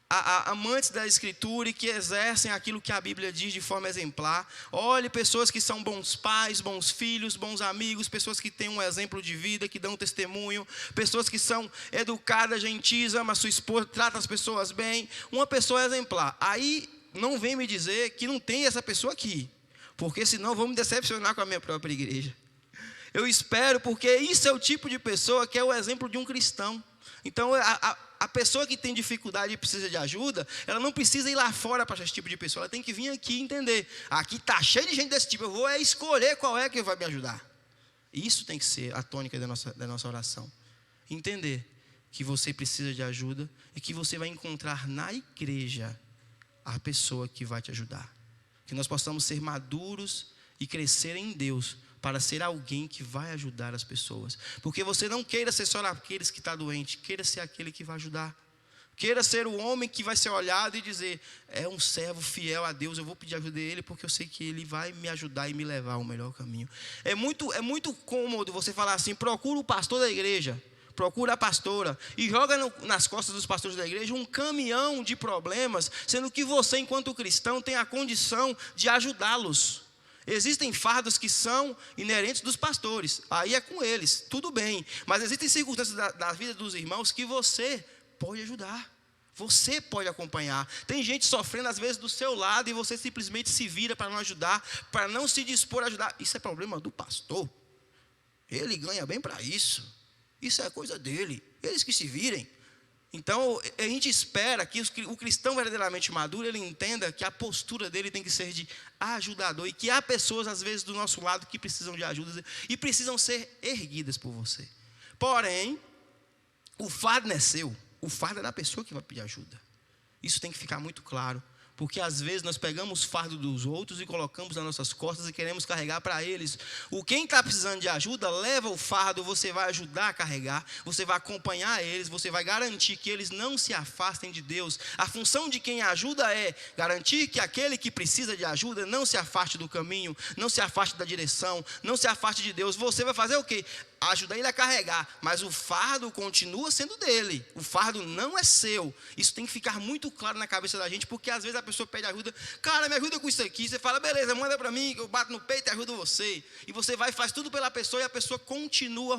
amantes da Escritura e que exercem aquilo que a Bíblia diz de forma exemplar. Olhe pessoas que são bons pais, bons filhos, bons amigos, pessoas que têm um exemplo de vida, que dão testemunho, pessoas que são educadas, gentis, amam a sua esposa, tratam as pessoas bem. Uma pessoa exemplar. Aí não vem me dizer que não tem essa pessoa aqui, porque senão vou me decepcionar com a minha própria igreja. Eu espero, porque isso é o tipo de pessoa que é o exemplo de um cristão. Então, a pessoa que tem dificuldade e precisa de ajuda, ela não precisa ir lá fora para esse tipo de pessoa. Ela tem que vir aqui e entender. Aqui está cheio de gente desse tipo. Eu vou escolher qual é que vai me ajudar. Isso tem que ser a tônica da nossa oração. Entender que você precisa de ajuda e que você vai encontrar na igreja a pessoa que vai te ajudar. Que nós possamos ser maduros e crescer em Deus para ser alguém que vai ajudar as pessoas. Porque você não queira ser só aqueles que estão doentes, queira ser aquele que vai ajudar. Queira ser o homem que vai ser olhado e dizer, é um servo fiel a Deus, eu vou pedir ajuda dele porque eu sei que ele vai me ajudar e me levar ao melhor caminho. É muito cômodo você falar assim, procura o pastor da igreja, procura a pastora e joga nas costas dos pastores da igreja um caminhão de problemas, sendo que você, enquanto cristão, tem a condição de ajudá-los. Existem fardos que são inerentes dos pastores, aí é com eles, tudo bem. Mas existem circunstâncias da vida dos irmãos que você pode ajudar, você pode acompanhar. Tem gente sofrendo às vezes do seu lado e você simplesmente se vira para não ajudar, para não se dispor a ajudar. Isso é problema do pastor, ele ganha bem para isso, isso é coisa dele, eles que se virem. Então, a gente espera que o cristão verdadeiramente maduro, ele entenda que a postura dele tem que ser de ajudador. E que há pessoas, às vezes, do nosso lado que precisam de ajuda e precisam ser erguidas por você. Porém, o fardo não é seu, o fardo é da pessoa que vai pedir ajuda. Isso tem que ficar muito claro. Porque às vezes nós pegamos o fardo dos outros e colocamos nas nossas costas e queremos carregar para eles. Quem está precisando de ajuda, leva o fardo, você vai ajudar a carregar, você vai acompanhar eles, você vai garantir que eles não se afastem de Deus. A função de quem ajuda é garantir que aquele que precisa de ajuda não se afaste do caminho, não se afaste da direção, não se afaste de Deus. Você vai fazer o quê? Ajudar ele a carregar, mas o fardo continua sendo dele, o fardo não é seu. Isso tem que ficar muito claro na cabeça da gente, porque às vezes a pessoa pede ajuda, cara, me ajuda com isso aqui, você fala, beleza, manda para mim, eu bato no peito e ajudo você, e você vai e faz tudo pela pessoa, e a pessoa continua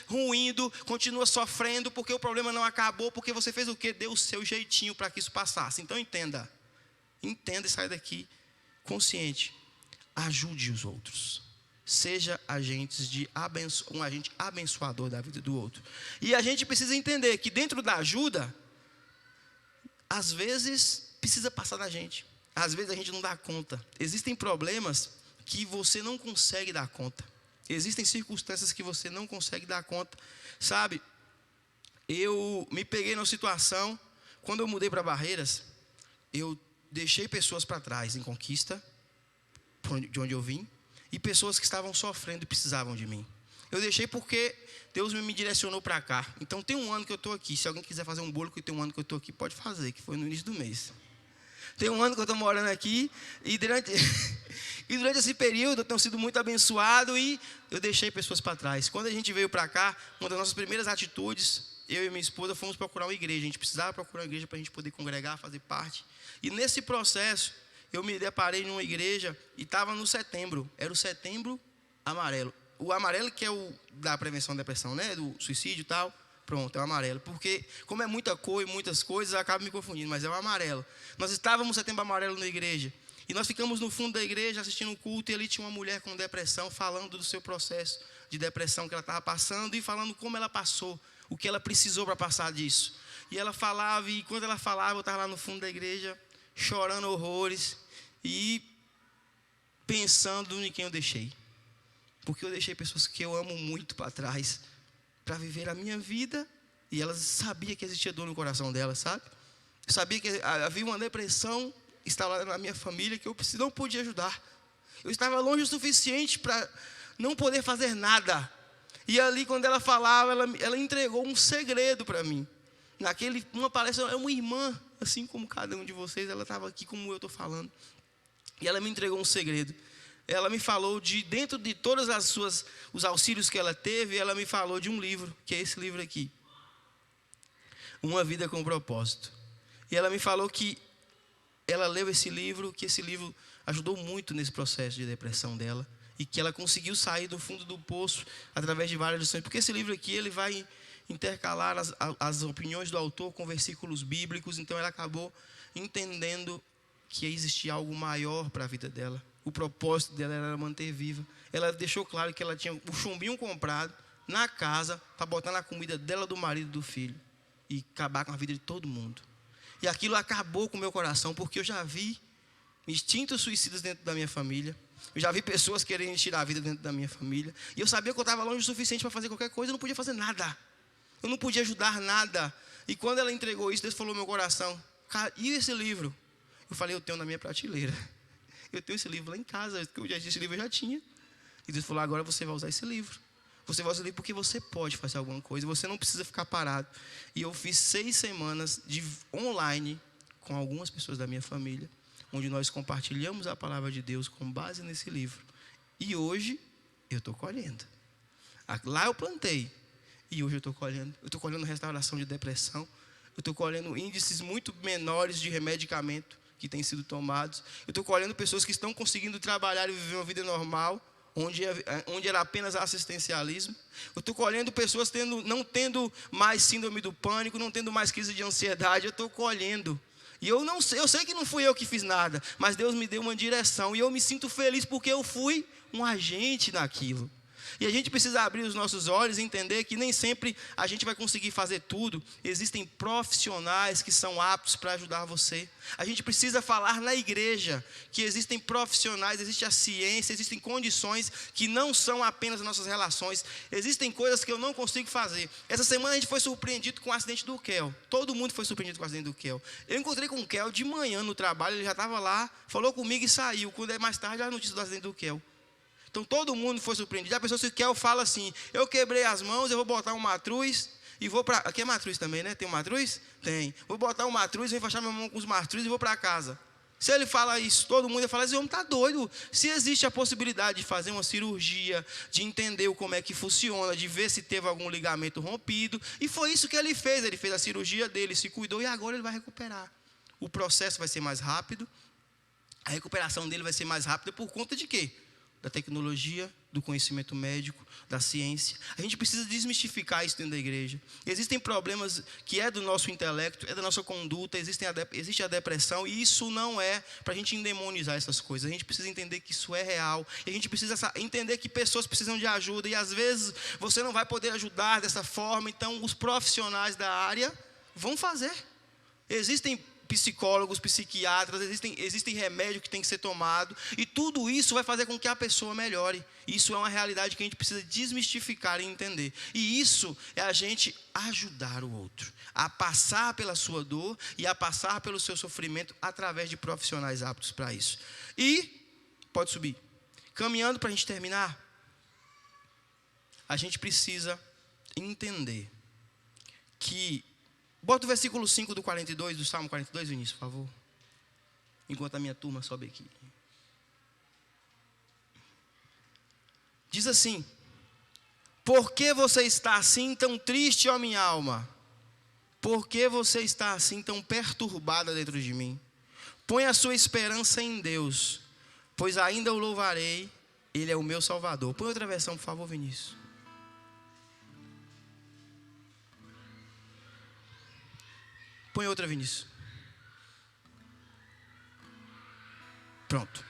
ruindo, continua sofrendo, porque o problema não acabou, porque você fez o quê? Deu o seu jeitinho para que isso passasse. Então entenda e sai daqui consciente, ajude os outros. Seja um agente abençoador da vida do outro. E a gente precisa entender que dentro da ajuda, às vezes precisa passar da gente. Às vezes a gente não dá conta. Existem problemas que você não consegue dar conta. Existem circunstâncias que você não consegue dar conta. Sabe, eu me peguei numa situação, quando eu mudei para Barreiras, eu deixei pessoas para trás em Conquista, de onde eu vim, e pessoas que estavam sofrendo e precisavam de mim. Eu deixei porque Deus me direcionou para cá. Então tem um ano que eu estou aqui. Se alguém quiser fazer um bolo que tem um ano que eu estou aqui, pode fazer, que foi no início do mês. Tem um ano que eu estou morando aqui e durante esse período eu tenho sido muito abençoado e eu deixei pessoas para trás. Quando a gente veio para cá, uma das nossas primeiras atitudes, eu e minha esposa fomos procurar uma igreja. A gente precisava procurar uma igreja para a gente poder congregar, fazer parte. E nesse processo, eu me deparei numa igreja e estava no setembro. Era o setembro amarelo. O amarelo que é o da prevenção da depressão, né? Do suicídio e tal. Pronto, é o amarelo. Porque como é muita cor e muitas coisas, acaba me confundindo. Mas é o amarelo. Nós estávamos no setembro amarelo na igreja. E nós ficamos no fundo da igreja assistindo um culto. E ali tinha uma mulher com depressão falando do seu processo de depressão que ela estava passando. E falando como ela passou. O que ela precisou para passar disso. E ela falava, e quando ela falava, eu estava lá no fundo da igreja, chorando horrores. E pensando em quem eu deixei. Porque eu deixei pessoas que eu amo muito para trás, para viver a minha vida, e elas sabiam que existia dor no coração delas, sabe? Eu sabia que havia uma depressão instalada na minha família que eu não podia ajudar. Eu estava longe o suficiente para não poder fazer nada. E ali, quando ela falava, ela entregou um segredo para mim. Uma palestra, é uma irmã, assim como cada um de vocês, ela estava aqui como eu estou falando. E ela me entregou um segredo. Ela me falou dentro de todos os auxílios que ela teve, ela me falou de um livro, que é esse livro aqui. Uma Vida com Propósito. E ela me falou que ela leu esse livro, que esse livro ajudou muito nesse processo de depressão dela. E que ela conseguiu sair do fundo do poço através de várias lições. Porque esse livro aqui, ele vai intercalar as opiniões do autor com versículos bíblicos. Então ela acabou entendendo que existia algo maior para a vida dela. O propósito dela era manter viva. Ela deixou claro que ela tinha o chumbinho comprado na casa para botar na comida dela, do marido, do filho. E acabar com a vida de todo mundo. E aquilo acabou com o meu coração, porque eu já vi instintos suicidas dentro da minha família. Eu já vi pessoas querendo tirar a vida dentro da minha família. E eu sabia que eu estava longe o suficiente para fazer qualquer coisa. Eu não podia fazer nada. Eu não podia ajudar nada. E quando ela entregou isso, Deus falou no meu coração: cara, e esse livro? Eu falei: eu tenho na minha prateleira. Eu tenho esse livro lá em casa. Esse livro eu já tinha. E Deus falou: agora você vai usar esse livro. Você vai usar esse livro porque você pode fazer alguma coisa. Você não precisa ficar parado. E eu fiz 6 semanas de online com algumas pessoas da minha família, onde nós compartilhamos a palavra de Deus com base nesse livro. E hoje eu estou colhendo. Lá eu plantei. E hoje eu estou colhendo. Eu estou colhendo restauração de depressão. Eu estou colhendo índices muito menores de remedicamento que têm sido tomados. Eu estou colhendo pessoas que estão conseguindo trabalhar e viver uma vida normal, onde era apenas assistencialismo. Eu estou colhendo pessoas não tendo mais síndrome do pânico, não tendo mais crise de ansiedade. Eu estou colhendo. E eu sei que não fui eu que fiz nada, mas Deus me deu uma direção. E eu me sinto feliz porque eu fui um agente naquilo. E a gente precisa abrir os nossos olhos e entender que nem sempre a gente vai conseguir fazer tudo. Existem profissionais que são aptos para ajudar você. A gente precisa falar na igreja que existem profissionais, existe a ciência, existem condições que não são apenas as nossas relações. Existem coisas que eu não consigo fazer. Essa semana a gente foi surpreendido com o acidente do Kel. Todo mundo foi surpreendido com o acidente do Kel. Eu encontrei com o Kel de manhã no trabalho, ele já estava lá, falou comigo e saiu. Quando é mais tarde, a notícia do acidente do Kel. Então todo mundo foi surpreendido. A pessoa se quer, fala assim: eu quebrei as mãos, eu vou botar um matruz e vou para... Aqui é matruz também, né? Tem um matruz? Tem. Vou botar um matruz, vou enfaixar minha mão com os matruz e vou para casa. Se ele fala isso, todo mundo vai falar: esse homem está doido. Se existe a possibilidade de fazer uma cirurgia, de entender como é que funciona, de ver se teve algum ligamento rompido. E foi isso que ele fez. Ele fez a cirurgia dele, se cuidou e agora ele vai recuperar. O processo vai ser mais rápido. A recuperação dele vai ser mais rápida por conta de quê? Da tecnologia, do conhecimento médico, da ciência. A gente precisa desmistificar isso dentro da igreja. Existem problemas que é do nosso intelecto, é da nossa conduta, existe a depressão, e isso não é para a gente endemonizar essas coisas. A gente precisa entender que isso é real, e a gente precisa entender que pessoas precisam de ajuda, e às vezes você não vai poder ajudar dessa forma, então os profissionais da área vão fazer. Existem psicólogos, psiquiatras, existem remédios que tem que ser tomado, e tudo isso vai fazer com que a pessoa melhore. Isso é uma realidade que a gente precisa desmistificar e entender. E isso é a gente ajudar o outro a passar pela sua dor e a passar pelo seu sofrimento através de profissionais aptos para isso. E, pode subir, caminhando para a gente terminar, a gente precisa entender que... Bota o versículo 5 do 42, do Salmo 42, Vinícius, por favor. Enquanto a minha turma sobe aqui. Diz assim: por que você está assim tão triste, ó minha alma? Por que você está assim tão perturbada dentro de mim? Põe a sua esperança em Deus, pois ainda o louvarei, Ele é o meu Salvador. Põe outra versão, por favor, Vinícius. Põe outra, Vinícius. Pronto.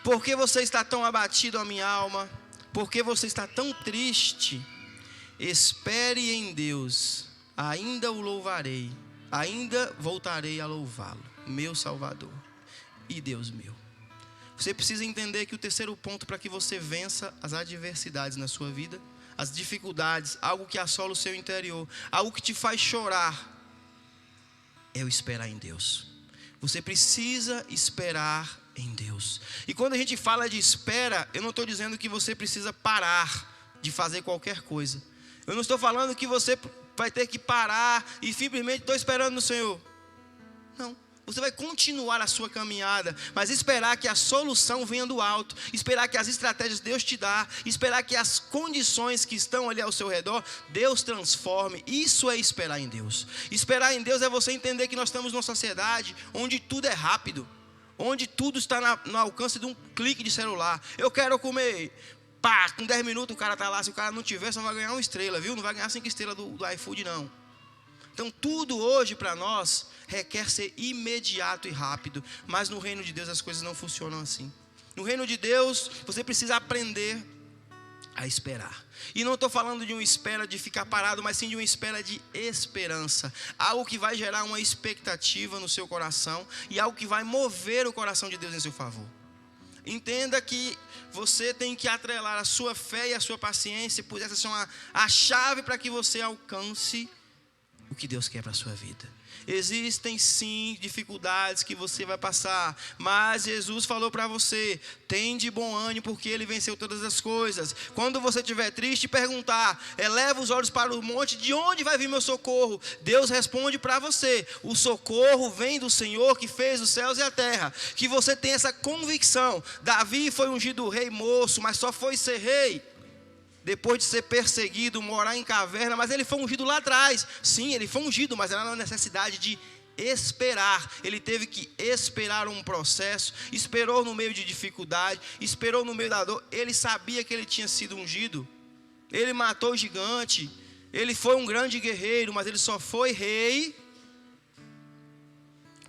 Por que você está tão abatido, a minha alma? Por que você está tão triste? Espere em Deus. Ainda o louvarei. Ainda voltarei a louvá-lo. Meu Salvador e Deus meu. Você precisa entender que o terceiro ponto para que você vença as adversidades na sua vida, as dificuldades, algo que assola o seu interior, algo que te faz chorar, é o esperar em Deus. Você precisa esperar em Deus. E quando a gente fala de espera, eu não estou dizendo que você precisa parar de fazer qualquer coisa. Eu não estou falando que você vai ter que parar e simplesmente estou esperando no Senhor. Não. Você vai continuar a sua caminhada, mas esperar que a solução venha do alto, esperar que as estratégias Deus te dá, esperar que as condições que estão ali ao seu redor, Deus transforme. Isso é esperar em Deus. Esperar em Deus é você entender que nós estamos numa sociedade onde tudo é rápido, onde tudo está no alcance de um clique de celular. Eu quero comer, pá, com 10 minutos o cara está lá. Se o cara não tiver, só vai ganhar 1 estrela, viu? Não vai ganhar 5 estrelas do iFood, não. Então tudo hoje para nós requer ser imediato e rápido, mas no reino de Deus as coisas não funcionam assim. No reino de Deus você precisa aprender a esperar. E não estou falando de uma espera de ficar parado, mas sim de uma espera de esperança. Algo que vai gerar uma expectativa no seu coração e algo que vai mover o coração de Deus em seu favor. Entenda que você tem que atrelar a sua fé e a sua paciência, pois essas são a chave para que você alcance o que Deus quer para a sua vida. Existem sim dificuldades que você vai passar, mas Jesus falou para você: tem de bom ânimo, porque Ele venceu todas as coisas. Quando você estiver triste, perguntar, eleva os olhos para o monte, de onde vai vir meu socorro? Deus responde para você: o socorro vem do Senhor que fez os céus e a terra. Que você tenha essa convicção. Davi foi ungido rei moço, mas só foi ser rei depois de ser perseguido, morar em caverna, mas ele foi ungido lá atrás. Sim, ele foi ungido, mas era na necessidade de esperar. Ele teve que esperar um processo, esperou no meio de dificuldade, esperou no meio da dor. Ele sabia que ele tinha sido ungido. Ele matou o gigante, ele foi um grande guerreiro, mas ele só foi rei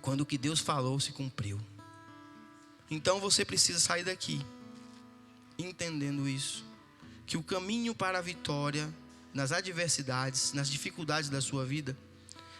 quando o que Deus falou se cumpriu. Então você precisa sair daqui entendendo isso, que o caminho para a vitória nas adversidades, nas dificuldades da sua vida,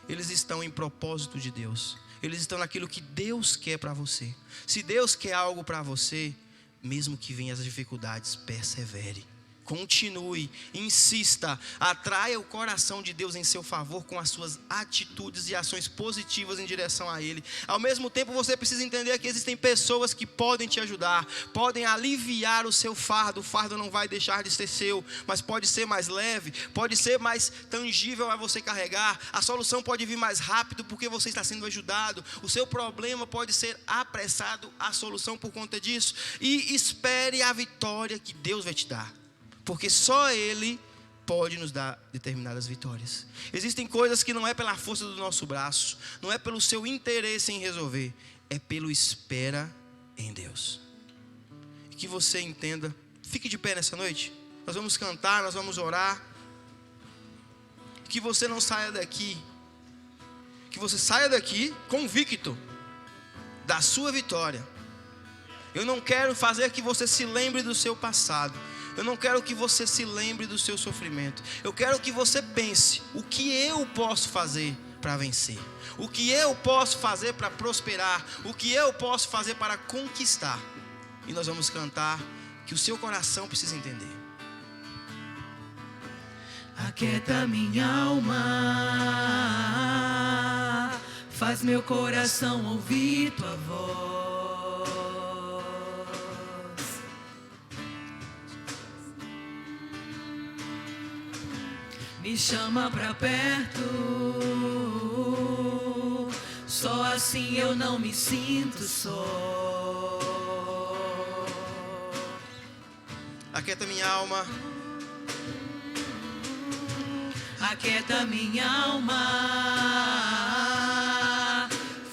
eles estão em propósito de Deus. Eles estão naquilo que Deus quer para você. Se Deus quer algo para você, mesmo que venham as dificuldades, persevere. Continue, insista, atraia o coração de Deus em seu favor com as suas atitudes e ações positivas em direção a Ele. Ao mesmo tempo, você precisa entender que existem pessoas que podem te ajudar, podem aliviar o seu fardo. O fardo não vai deixar de ser seu, mas pode ser mais leve, pode ser mais tangível a você carregar. A solução pode vir mais rápido porque você está sendo ajudado. O seu problema pode ser apressado, a solução por conta disso. E espere a vitória que Deus vai te dar, porque só Ele pode nos dar determinadas vitórias. Existem coisas que não é pela força do nosso braço, não é pelo seu interesse em resolver, é pelo espera em Deus. E que você entenda, fique de pé nessa noite. Nós vamos cantar, nós vamos orar. Que você não saia daqui, que você saia daqui convicto da sua vitória. Eu não quero fazer que você se lembre do seu passado. Eu não quero que você se lembre do seu sofrimento. Eu quero que você pense: o que eu posso fazer para vencer? O que eu posso fazer para prosperar? O que eu posso fazer para conquistar? E nós vamos cantar que o seu coração precisa entender. Aquieta minha alma, faz meu coração ouvir tua voz. Me chama pra perto, só assim eu não me sinto só. Aquieta minha alma, aquieta minha alma,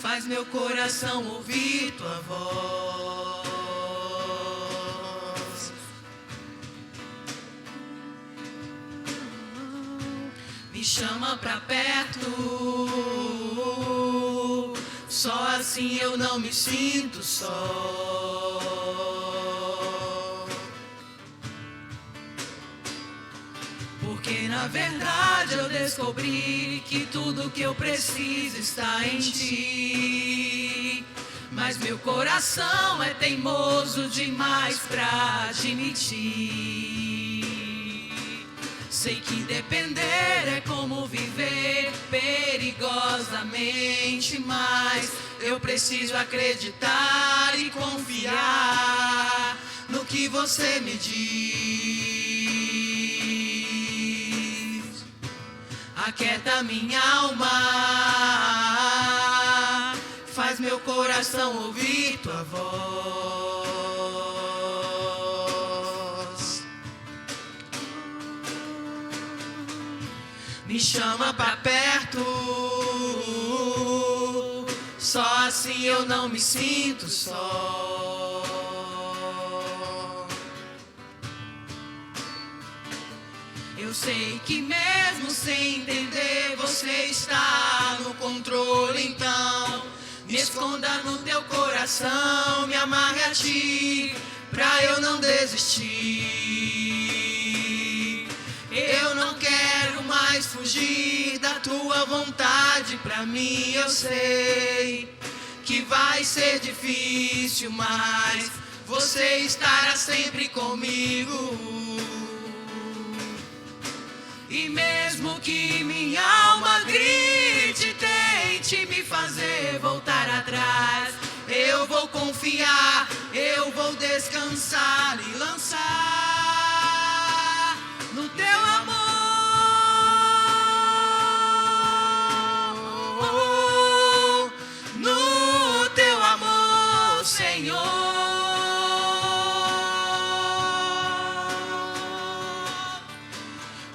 faz meu coração ouvir tua voz. Me chama pra perto, só assim eu não me sinto só. Porque na verdade eu descobri que tudo que eu preciso está em ti. Mas meu coração é teimoso demais pra admitir. Sei que depender é como viver perigosamente, mas eu preciso acreditar e confiar no que você me diz. Aquieta minha alma, faz meu coração ouvir tua voz. Me chama pra perto, só assim eu não me sinto só. Eu sei que mesmo sem entender você está no controle, então me esconda no teu coração, me amarre a ti, pra eu não desistir. Eu não quero mais fugir da tua vontade, pra mim eu sei que vai ser difícil, mas você estará sempre comigo. E mesmo que minha alma grite, tente me fazer voltar atrás, eu vou confiar, eu vou descansar e lançar no teu amor, no teu amor, Senhor.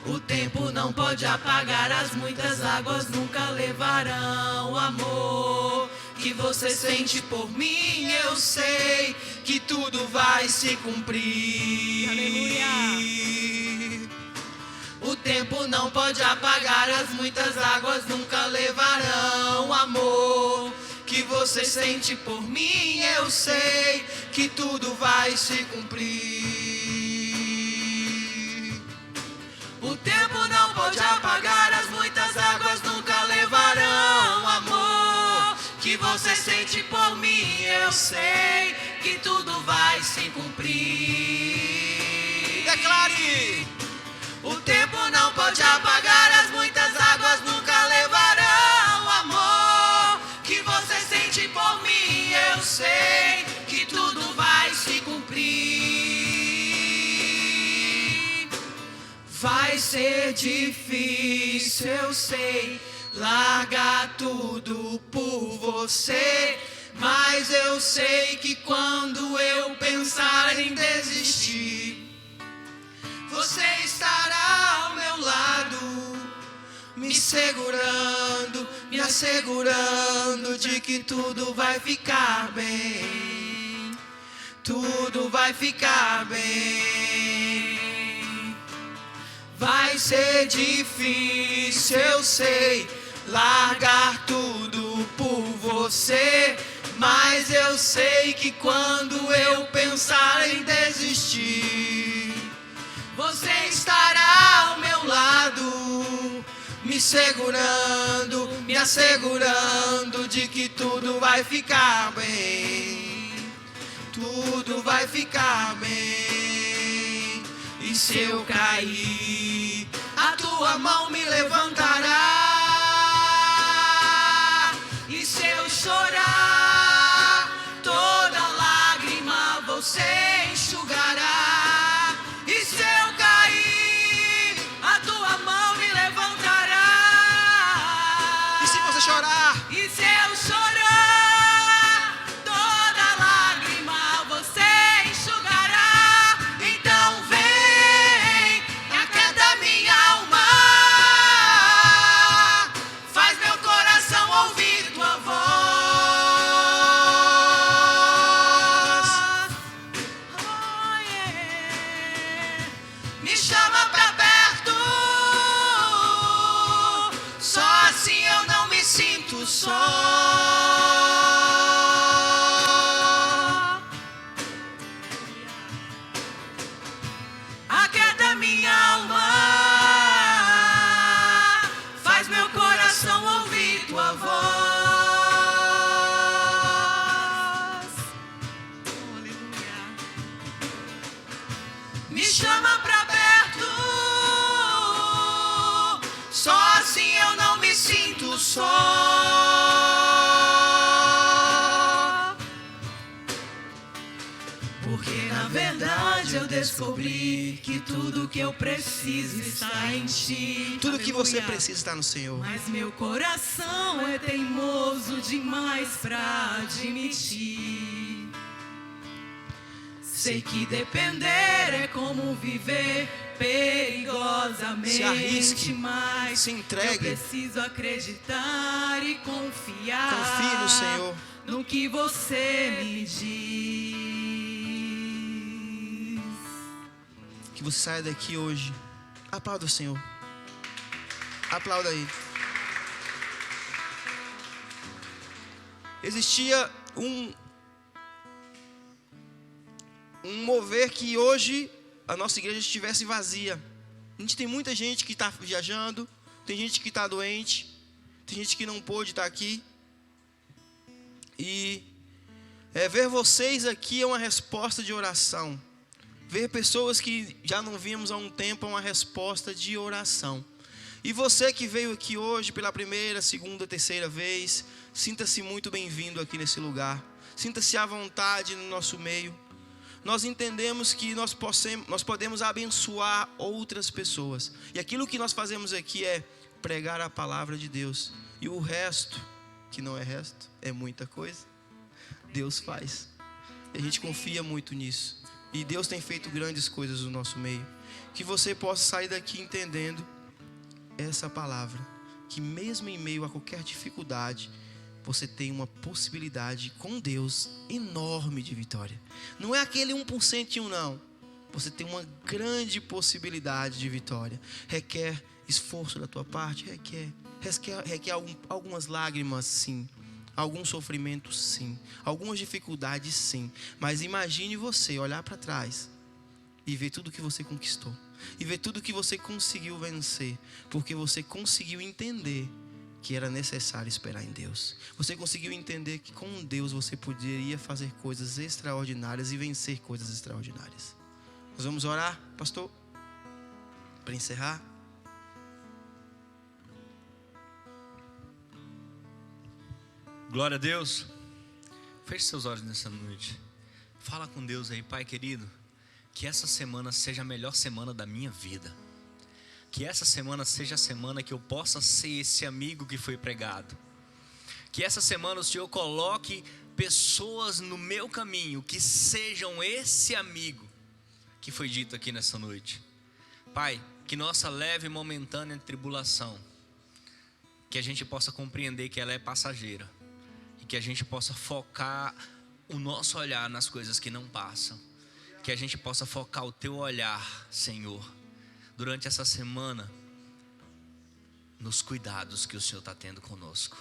O tempo não pode apagar, as muitas águas nunca levarão o amor que você sente por mim. Eu sei que tudo vai se cumprir. Aleluia. O tempo não pode apagar, as muitas águas nunca levarão o amor que você sente por mim. Eu sei que tudo vai se cumprir. O tempo não pode apagar, as muitas águas nunca levarão o amor que você sente por mim. Eu sei que tudo vai se cumprir. Declare! O tempo não pode apagar, as muitas águas nunca levarão o amor que você sente por mim. Eu sei que tudo vai se cumprir. Vai ser difícil, eu sei, largar tudo por você, mas eu sei que quando eu pensar em desistir, você estará ao meu lado, me segurando, me assegurando de que tudo vai ficar bem. Tudo vai ficar bem. Vai ser difícil, eu sei, largar tudo por você, mas eu sei que quando eu pensar em desistir, você estará ao meu lado, me segurando, me assegurando de que tudo vai ficar bem. Tudo vai ficar bem. E se eu cair, a tua mão me levantará. E se eu chorar, toda lágrima você enxugará. E se eu cair, a tua mão me levantará. E se você chorar? E se eu chorar, toda lágrima você enxugará. Então vem e aquieta minha alma, faz meu coração ouvir tua voz. Oh, yeah. Me chama pra perto, só assim eu não me sinto só. Aquieta minha alma, faz meu coração ouvir tua voz. Aleluia. Me chama pra perto, só assim eu não me sinto só. Porque na verdade eu descobri que tudo que eu preciso está em ti. Tudo que você Aleluia. precisa está no Senhor. Mas meu coração é teimoso demais pra admitir. Sei que depender é como viver perigosamente. Se arrisque, mas se entregue. eu preciso acreditar e confiar. Confie no Senhor. No que você me diz. Que você saia daqui hoje. Aplauda o Senhor. Aplauda Ele. Existia um mover que hoje a nossa igreja estivesse vazia. A gente tem muita gente que está viajando, tem gente que está doente, tem gente que não pôde estar aqui. E ver vocês aqui é uma resposta de oração. Ver pessoas que já não víamos há um tempo é uma resposta de oração. E você que veio aqui hoje pela primeira, segunda, terceira vez, sinta-se muito bem-vindo aqui nesse lugar. Sinta-se à vontade no nosso meio. Nós entendemos que nós podemos abençoar outras pessoas. E aquilo que nós fazemos aqui é pregar a palavra de Deus. E o resto, que não é resto, é muita coisa, Deus faz. E a gente confia muito nisso. E Deus tem feito grandes coisas no nosso meio. Que você possa sair daqui entendendo essa palavra. Que mesmo em meio a qualquer dificuldade, você tem uma possibilidade com Deus enorme de vitória. Não é aquele 1% não. Você tem uma grande possibilidade de vitória. Requer esforço da tua parte? Requer algumas lágrimas, sim. Algum sofrimento, sim. Algumas dificuldades, sim. Mas imagine você olhar para trás e ver tudo que você conquistou. E ver tudo que você conseguiu vencer. Porque você conseguiu entender que era necessário esperar em Deus. Você conseguiu entender que com Deus você poderia fazer coisas extraordinárias e vencer coisas extraordinárias. Nós vamos orar, pastor, para encerrar. Glória a Deus. Feche seus olhos nessa noite. Fala com Deus aí, Pai querido. Que essa semana seja a melhor semana da minha vida. Que essa semana seja a semana que eu possa ser esse amigo que foi pregado. Que essa semana o Senhor coloque pessoas no meu caminho que sejam esse amigo que foi dito aqui nessa noite. Pai, que nossa leve e momentânea tribulação, que a gente possa compreender que ela é passageira. E que a gente possa focar o nosso olhar nas coisas que não passam. Que a gente possa focar o teu olhar, Senhor, durante essa semana, nos cuidados que o Senhor está tendo conosco.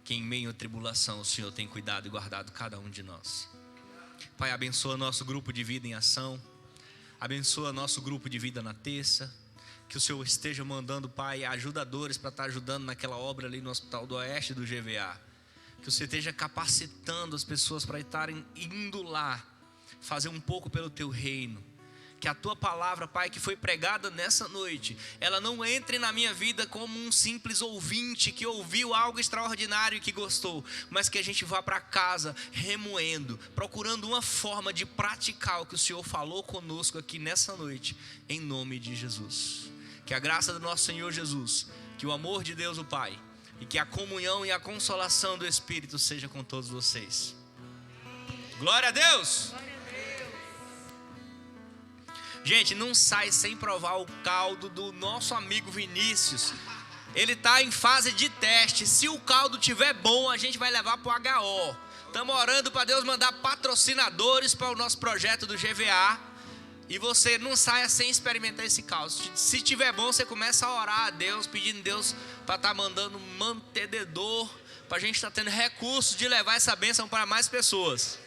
Que em meio à tribulação o Senhor tem cuidado e guardado cada um de nós. Pai, abençoa nosso grupo de vida em ação. Abençoa nosso grupo de vida na terça. Que o Senhor esteja mandando, Pai, ajudadores para estar ajudando naquela obra ali no Hospital do Oeste do GVA. Que o Senhor esteja capacitando as pessoas para estarem indo lá, fazer um pouco pelo teu reino. Que a tua palavra, Pai, que foi pregada nessa noite, ela não entre na minha vida como um simples ouvinte que ouviu algo extraordinário e que gostou, mas que a gente vá para casa remoendo, procurando uma forma de praticar o que o Senhor falou conosco aqui nessa noite, em nome de Jesus. Que a graça do nosso Senhor Jesus, que o amor de Deus o Pai, e que a comunhão e a consolação do Espírito seja com todos vocês. Glória a Deus! Gente, não sai sem provar o caldo do nosso amigo Vinícius. Ele está em fase de teste. Se o caldo estiver bom, a gente vai levar para o HO. Estamos orando para Deus mandar patrocinadores para o nosso projeto do GVA. E você não saia sem experimentar esse caldo. Se estiver bom, você começa a orar a Deus, pedindo a Deus para estar mandando um mantenedor, para a gente estar tendo recursos de levar essa bênção para mais pessoas.